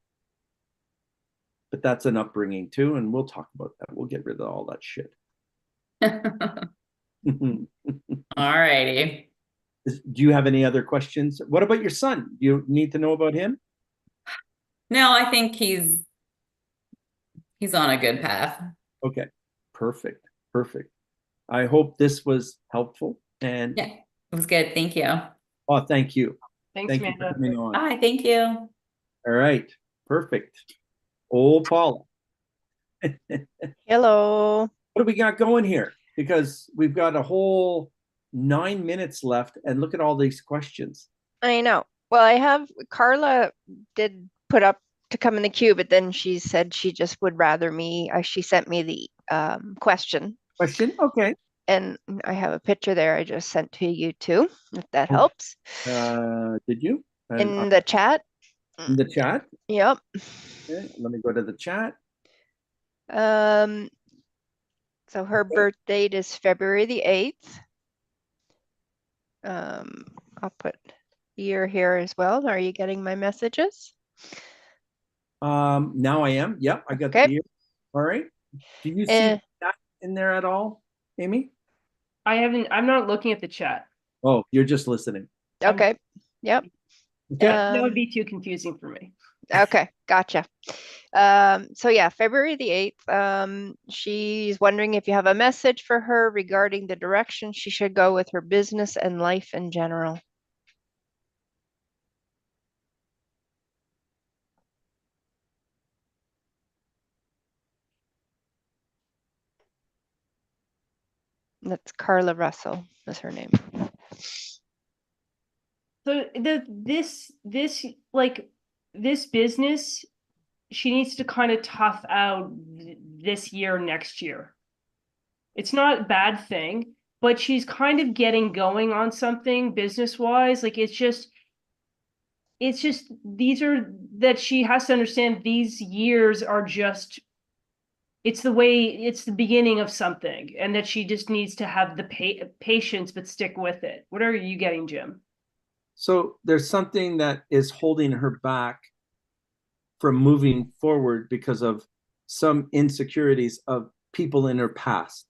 But that's an upbringing too, and we'll talk about that. We'll get rid of all that shit. All righty. Do you have any other questions? What about your son? Do you need to know about him? No, I think he's on a good path. Okay, perfect. I hope this was helpful. And yeah, it was good. Thank you. Oh, thank you. Thanks, Thank Amanda. you for coming on. Hi, thank you. All right, perfect. Old Paula. Hello. What do we got going here? Because we've got a whole 9 minutes left, and look at all these questions. I know. Well, Carla did put up to come in the queue, but then she said she just would rather she sent me the question. Okay. And I have a picture there I just sent to you too, if that helps. Did you? In the chat? In the chat? Yep. Okay, let me go to the chat. So her birth date is February the 8th. I'll put year here as well. Are you getting my messages? Now I am. Yep, I got the year. All right. Do you see that in there at all, Aimee? I'm not looking at the chat. Oh, you're just listening. Okay. Yep. Okay. That would be too confusing for me. Okay, gotcha. So yeah, February the 8th. She's wondering if you have a message for her regarding the direction she should go with her business and life in general. That's Carla Russell, is her name. So this business, she needs to kind of tough out this year, next year. It's not a bad thing, but she's kind of getting going on something business wise. Like it's just these are that she has to understand these years are just it's the beginning of something, and that she just needs to have the patience but stick with it. What are you getting, Jim? So there's something that is holding her back from moving forward because of some insecurities of people in her past.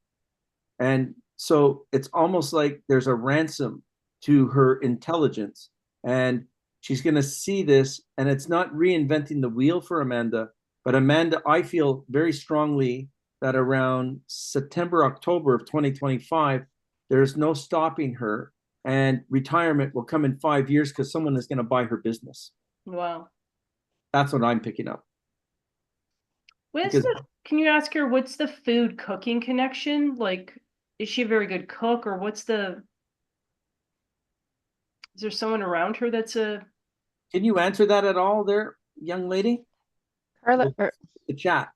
And so it's almost like there's a ransom to her intelligence. And she's going to see this, and it's not reinventing the wheel for Amanda, but Amanda, I feel very strongly that around September, October of 2025, there's no stopping her, and retirement will come in 5 years because someone is going to buy her business. Wow. That's what I'm picking up. What's can you ask her what's the food cooking connection? Like, is she a very good cook, or is there someone around her that's a Can you answer that at all there, young lady? Carla, The chat.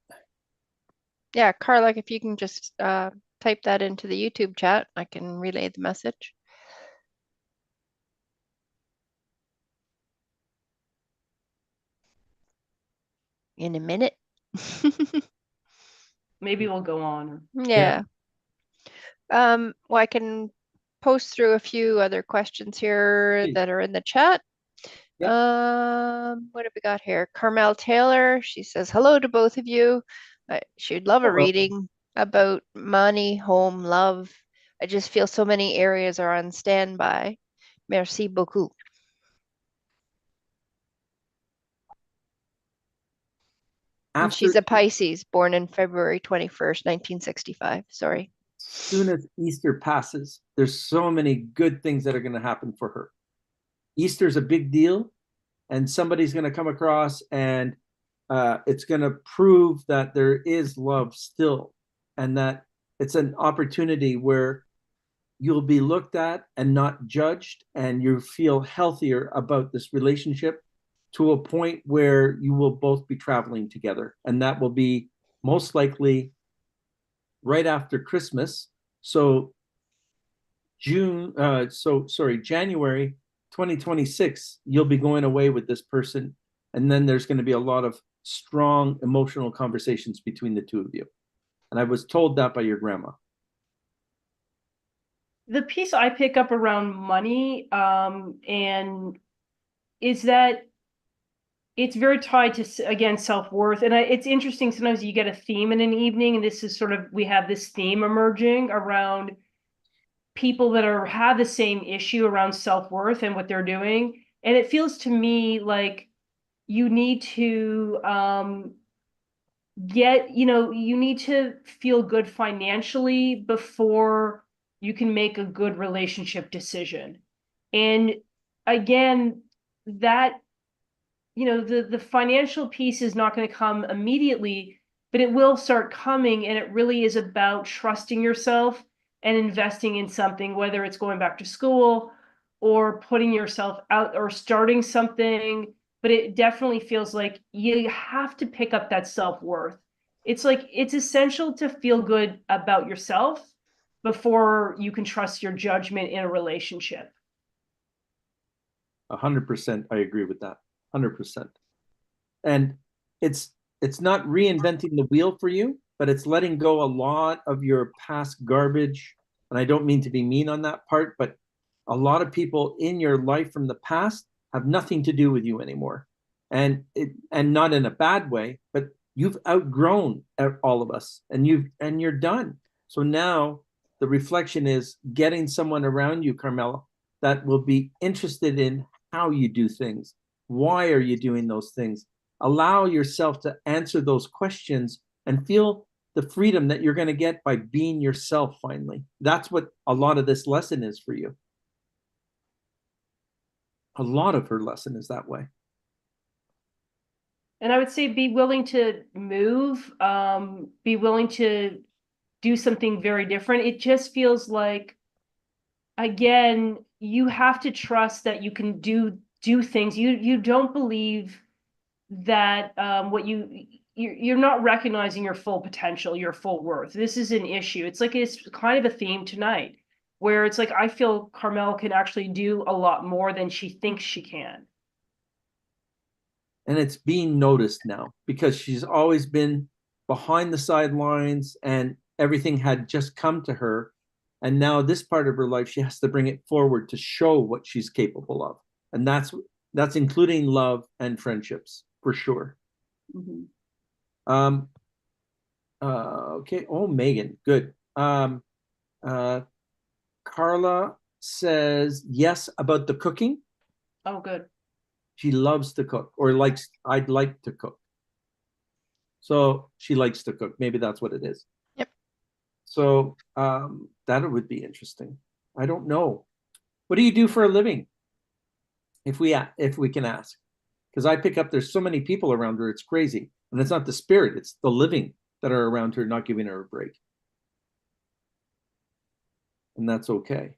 yeah, Carla, if you can just type that into the YouTube chat, I can relay the message. In a minute. maybe we'll go on. Yeah. Well, I can post through a few other questions here Please. that are in the chat. Yep. What have we got here? Carmel Taylor, she says hello to both of you. She'd love a reading about money, home, love. I just feel so many areas are on standby. Merci beaucoup. And she's a Pisces, born in February 21st, 1965. Sorry. Soon as Easter passes, there's so many good things that are going to happen for her. Easter's a big deal, and somebody's going to come across, and it's going to prove that there is love still, and that it's an opportunity where you'll be looked at and not judged, and you feel healthier about this relationship to a point where you will both be traveling together. And that will be most likely right after Christmas. So January 2026, you'll be going away with this person. And then there's going to be a lot of strong emotional conversations between the two of you. And I was told that by your grandma. The piece I pick up around money, and is that it's very tied to, again, self-worth. And it's interesting, sometimes you get a theme in an evening, and this is sort of, we have this theme emerging around people that have the same issue around self-worth and what they're doing. And it feels to me like you need to you need to feel good financially before you can make a good relationship decision. And again, that the financial piece is not going to come immediately, but it will start coming. And it really is about trusting yourself and investing in something, whether it's going back to school or putting yourself out or starting something. But it definitely feels like you have to pick up that self-worth. It's like it's essential to feel good about yourself before you can trust your judgment in a relationship. 100%. I agree with that. 100%. And it's not reinventing the wheel for you, but it's letting go a lot of your past garbage. And I don't mean to be mean on that part, but a lot of people in your life from the past have nothing to do with you anymore. And not in a bad way, but you've outgrown all of us, and you're done. So now the reflection is getting someone around you, Carmela, that will be interested in how you do things. Why are you doing those things? allow yourself to answer those questions and feel the freedom that you're going to get by being yourself finally. That's what a lot of this lesson is for you. A lot of her lesson is that way. And I would say be willing to move, be willing to do something very different. It just feels like, again, you have to trust that you can do things. You don't believe that you're not recognizing your full potential, your full worth. This is an issue. It's kind of a theme tonight, where it's like I feel Carmel can actually do a lot more than she thinks she can. And it's being noticed now because she's always been behind the sidelines and everything had just come to her. And now this part of her life, she has to bring it forward to show what she's capable of. And that's including love and friendships for sure. Mm-hmm. Okay. Oh, Megan, good. Carla says yes about the cooking. Oh, good. She loves to cook, or I'd like to cook. So she likes to cook. Maybe that's what it is. Yep. So that would be interesting. I don't know. What do you do for a living? If we can ask, because I pick up there's so many people around her, it's crazy, and it's not the spirit, it's the living that are around her, not giving her a break, and that's okay.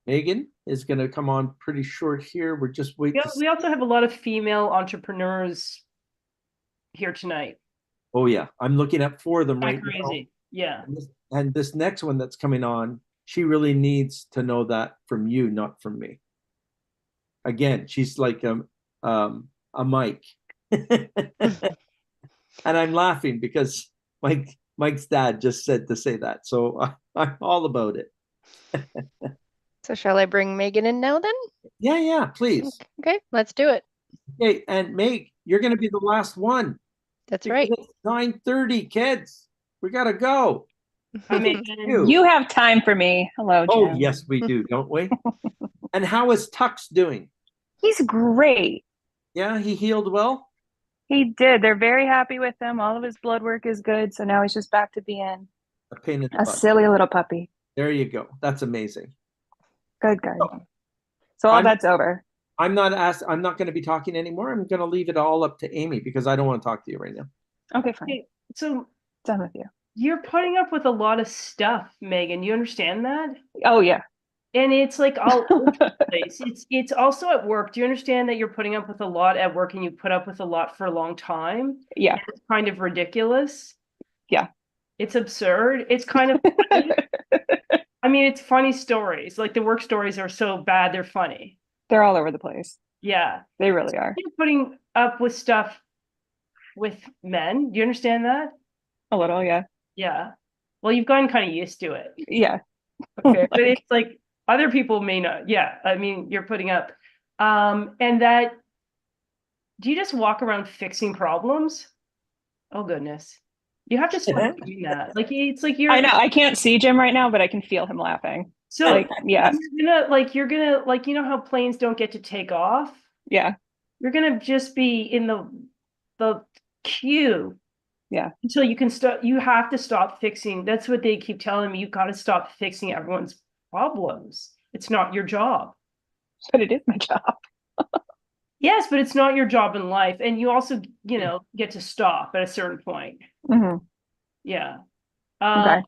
Megan is going to come on pretty short here. We're just waiting. We also have a lot of female entrepreneurs here tonight. Oh yeah, I'm looking at 4 of them right crazy. Now. Yeah. And this next one that's coming on, she really needs to know that from you, not from me. Again, she's like a Mike. And I'm laughing because Mike's dad just said to say that. So I'm all about it. So shall I bring Megan in now then? Yeah, please. Okay, let's do it. Okay, and Meg, you're going to be the last one. That's right. It's 9:30, kids. We got to go. I mean, you have time for me. Hello, Jim. Oh, yes, we do, don't we? And how is Tux doing? He's great. Yeah, he healed well? He did. They're very happy with him. All of his blood work is good. So now he's just back to being A pain in the a butt. silly little puppy. There you go. That's amazing. Good. So all that's over. I'm not going to be talking anymore. I'm going to leave it all up to Aimee because I don't want to talk to you right now. Okay, fine. Okay, so Done with you. you're putting up with a lot of stuff, Megan. You understand that? Oh yeah. And it's like all over the place. It's also at work. Do you understand that you're putting up with a lot at work and you put up with a lot for a long time? Yeah. And it's kind of ridiculous. Yeah. It's absurd. It's kind of funny. I mean, it's funny stories. Like the work stories are so bad, they're funny. They're all over the place. Yeah. They really are. You're putting up with stuff with men. Do you understand that? A little, yeah. Yeah. Well, you've gotten kind of used to it. Yeah. Okay. But it's like other people may not. Yeah. I mean, you're putting up. And that, do you just walk around fixing problems? Oh, goodness. You have to start doing that. Like, it's like I know. I can't see Jim right now, but I can feel him laughing. So, like, yeah. You're gonna, like, you know how planes don't get to take off? Yeah. You're gonna just be in the queue. Yeah. Until you can start, you have to stop fixing. That's what they keep telling me. You've got to stop fixing everyone's problems. It's not your job. But it is my job. Yes, but it's not your job in life. And you also, get to stop at a certain point. Mm-hmm. Yeah. Okay.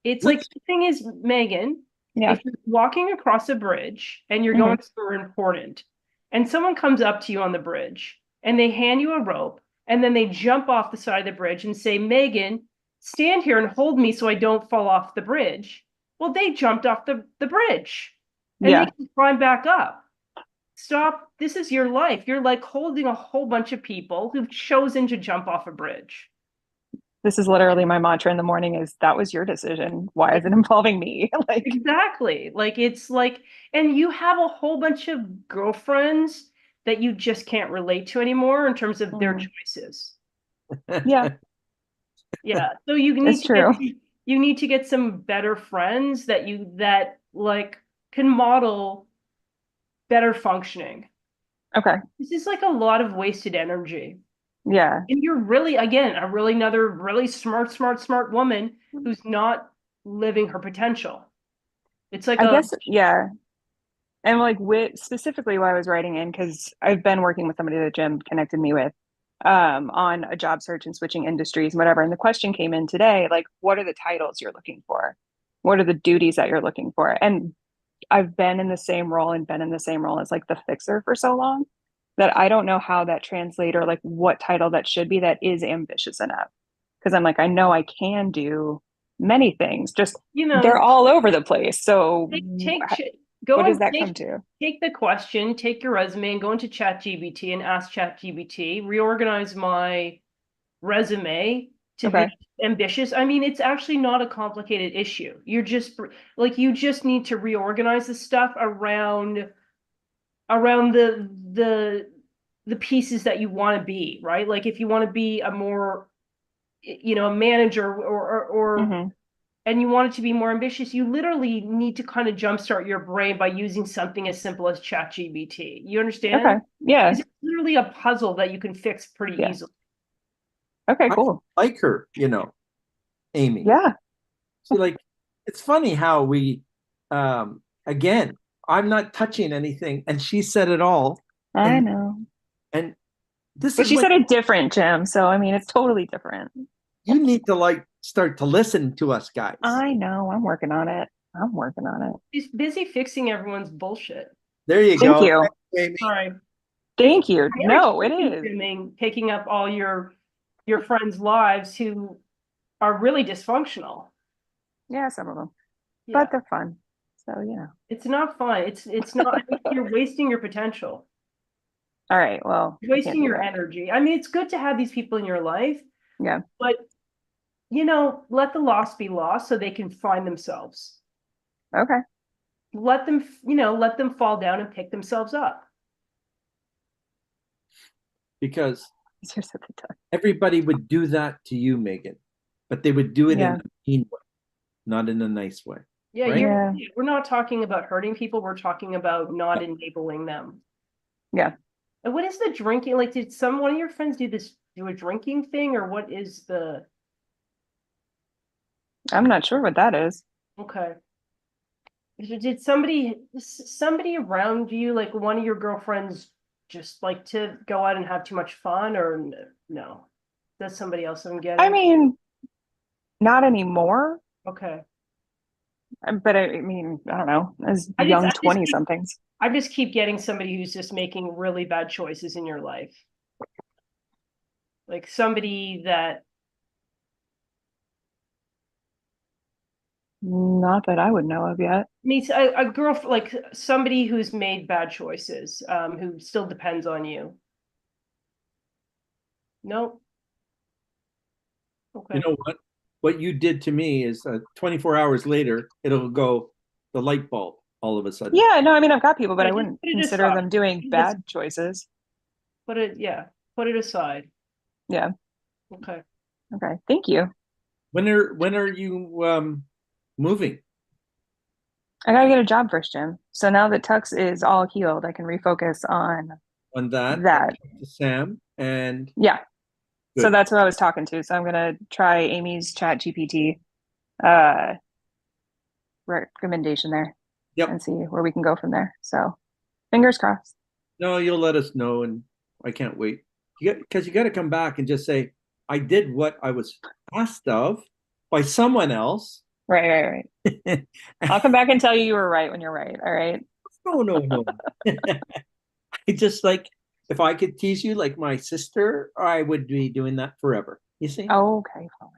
It's like, the thing is, Megan, Yeah. if you're walking across a bridge and you're going somewhere important, and someone comes up to you on the bridge and they hand you a rope, and then they jump off the side of the bridge and say, Megan, stand here and hold me so I don't fall off the bridge. Well, they jumped off the bridge and they can climb back up. Stop. This is your life. You're like holding a whole bunch of people who've chosen to jump off a bridge. This is literally my mantra in the morning is that was your decision. Why is it involving me? Like exactly. Like, it's like, and you have a whole bunch of girlfriends that you just can't relate to anymore in terms of their choices. Yeah. Yeah. So you need to get some better friends that like can model better functioning. Okay. This is like a lot of wasted energy. Yeah. And you're really, again, another really smart woman who's not living her potential. It's like I guess, yeah. And like with specifically why I was writing in, because I've been working with somebody that Jim connected me with on a job search and switching industries and whatever. And the question came in today, like, what are the titles you're looking for? What are the duties that you're looking for? And I've been in the same role and been in the same role as like the fixer for so long that I don't know how that translates or like what title that should be that is ambitious enough. Because I'm like, I know I can do many things, just they're all over the place. So what does that come to? Take the question, take your resume and go into ChatGPT and ask ChatGPT, reorganize my resume to be ambitious. I mean, it's actually not a complicated issue. You're just like, you just need to reorganize the stuff around the pieces that you want to be, right? Like if you want to be a more, a manager or and you want it to be more ambitious, you literally need to kind of jumpstart your brain by using something as simple as ChatGPT. You understand? Okay. Yeah. It's literally a puzzle that you can fix pretty easily. Okay, cool. I like her, Aimee. Yeah. So like, it's funny how we, again, I'm not touching anything, and she said it all. I know. And this but is she said it different, Jim. So I mean, it's totally different. You need to like start to listen to us guys. I know. I'm working on it. She's busy fixing everyone's bullshit. There you go. Thank you. Aimee. Sorry. Thank you. No, it is. Picking up all your friends' lives who are really dysfunctional. Yeah, some of them. Yeah. But they're fun. So, It's not fun. It's not, you're wasting your potential. All right. Well, you're wasting your energy. I mean, it's good to have these people in your life. Yeah. But, let the lost be lost so they can find themselves. Okay. Let them fall down and pick themselves up. Because everybody would do that to you, Megan, but they would do it in a mean way, not in a nice way. Yeah, right? We're not talking about hurting people. We're talking about not enabling them. Yeah. And what is the drinking? Like, did one of your friends do a drinking thing, or what is the? I'm not sure what that is. Okay. Did somebody around you, like one of your girlfriends, just like to go out and have too much fun, or no? That's somebody else I'm getting. I mean, not anymore. Okay. But I mean, I don't know, as young 20-somethings. I just keep getting somebody who's just making really bad choices in your life. Like somebody that. Not that I would know of yet. Meets a girl, like somebody who's made bad choices, who still depends on you. Nope. Okay. You know what? What you did to me is 24 hours later, it'll go the light bulb all of a sudden. Yeah, no, I mean, I've got people, but I wouldn't consider them doing bad choices. Put it aside. Yeah. Okay. Okay. Thank you. When are you moving? I gotta get a job first, Jim. So now that Tux is all healed, I can refocus on that. Sam and yeah. Good. So that's who I was talking to. So I'm gonna try Aimee's ChatGPT recommendation there. Yep. And see where we can go from there. So fingers crossed. No, you'll let us know, and I can't wait. Because you got to come back and just say, I did what I was asked of by someone else. Right. I'll come back and tell you were right when you're right. All right. No. I just like, if I could tease you like my sister, I would be doing that forever. You see? Okay, fine.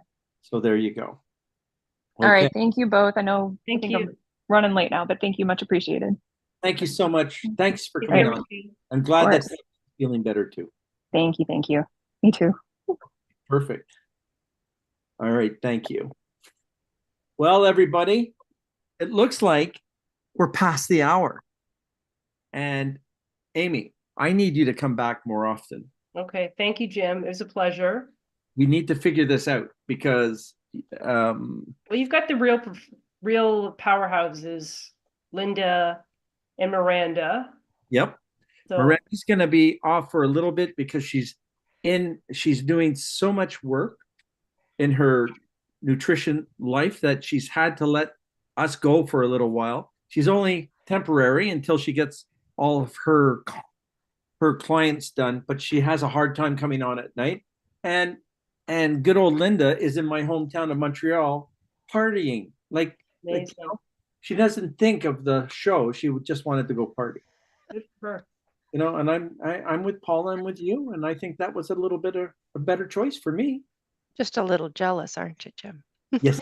So there you go. Okay. All right. Thank you both. I know Thank you. I'm running late now, but thank you. Much appreciated. Thank you so much. Thanks for coming on. I'm glad that you're feeling better too. Thank you. Me too. Perfect. All right. Thank you. Well, everybody, it looks like we're past the hour. And Aimee, I need you to come back more often. Okay. Thank you, Jim. It was a pleasure. We need to figure this out because well, you've got the real powerhouses, Linda and Miranda. Yep. So Miranda's going to be off for a little bit because she's doing so much work in her nutrition life that she's had to let us go for a little while. She's only temporary until she gets all of her clients done, but she has a hard time coming on at night. And good old Linda is in my hometown of Montreal partying. amazing. She doesn't think of the show. She just wanted to go party. Good for her. And I'm with Paula and with you, and I think that was a little bit of a better choice for me. Just a little jealous, aren't you, Jim? Yes,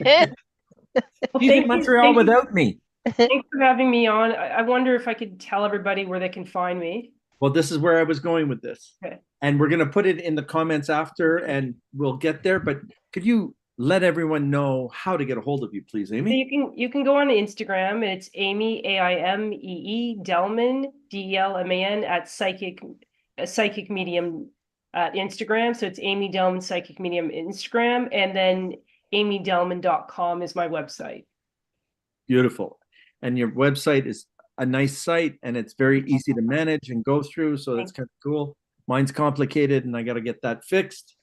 Well, she's in Montreal without me. Thanks for having me on. I wonder if I could tell everybody where they can find me. Well, this is where I was going with this. Okay. And we're going to put it in the comments after, and we'll get there. But could you let everyone know how to get a hold of you, please, So Aimee? you can go on Instagram. It's Aimee, Aimee, Delman, Delman at psychic medium at Instagram. So it's Aimee Delman Psychic Medium Instagram, and then AimeeDelman.com is my website. Beautiful. And your website is a nice site, and it's very easy to manage and go through. So that's kind of cool. Mine's complicated, and I got to get that fixed.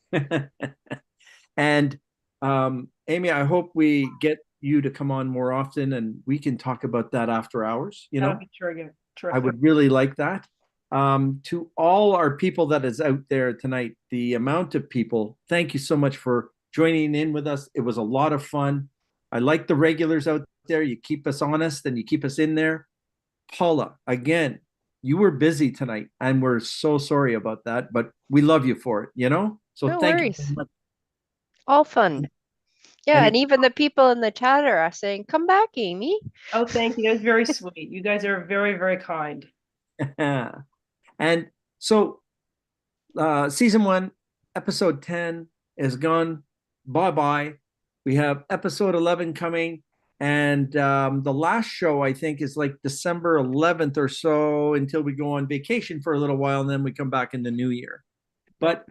And Aimee, I hope we get you to come on more often, and we can talk about that after hours. You know, That would be terrific. I would really like that. To all our people that is out there tonight, the amount of people, thank you so much for joining in with us. It was a lot of fun. I like the regulars out there. You keep us honest and you keep us in there. Paula, again, you were busy tonight, and we're so sorry about that, but we love you for it, you know? So No thank worries. you very much. All fun. Yeah, And and even the people in the chat are saying, "Come back, Aimee." Oh, thank you. That's very sweet. You guys are very, very kind. and so season 1, episode 10 is gone. Bye-bye. We have episode 11 coming. And the last show, I think, is like December 11th or so until we go on vacation for a little while, and then we come back in the new year. But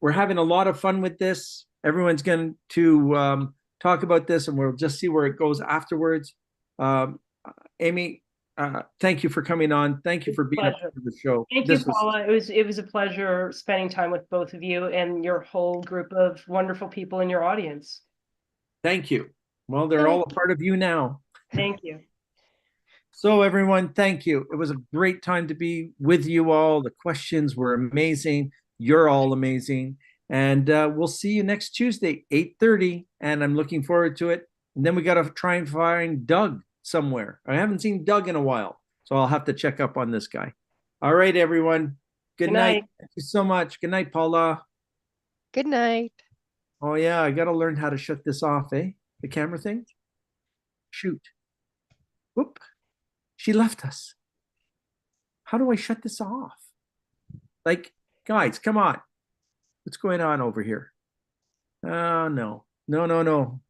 we're having a lot of fun with this. Everyone's going to talk about this, and we'll just see where it goes afterwards. Aimee, thank you for coming on. Thank you for being a part of the show. Thank you, Paula. It was a pleasure spending time with both of you and your whole group of wonderful people in your audience. Thank you. Well, they're all a part of you now. Thank you. So everyone, thank you. It was a great time to be with you all. The questions were amazing. You're all amazing. And we'll see you next Tuesday, 8:30. And I'm looking forward to it. And then we got to try and find Doug somewhere. I haven't seen Doug in a while, so I'll have to check up on this guy. All right, everyone. Good night. Thank you so much. Good night, Paula. Good night. Oh, yeah, I got to learn how to shut this off, eh? The camera thing. Shoot. Whoop. She left us. How do I shut this off? Like, guys, come on. What's going on over here? Oh, no. No.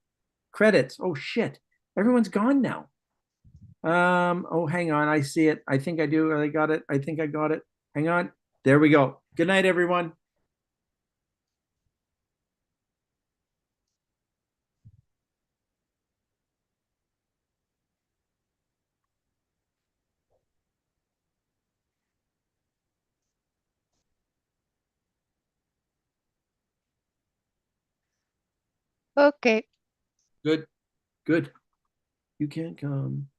Credits. Oh, shit. Everyone's gone now. Oh, hang on. I see it. I think I do. I got it. I think I got it. Hang on. There we go. Good night, everyone. Okay. Good. You can't come.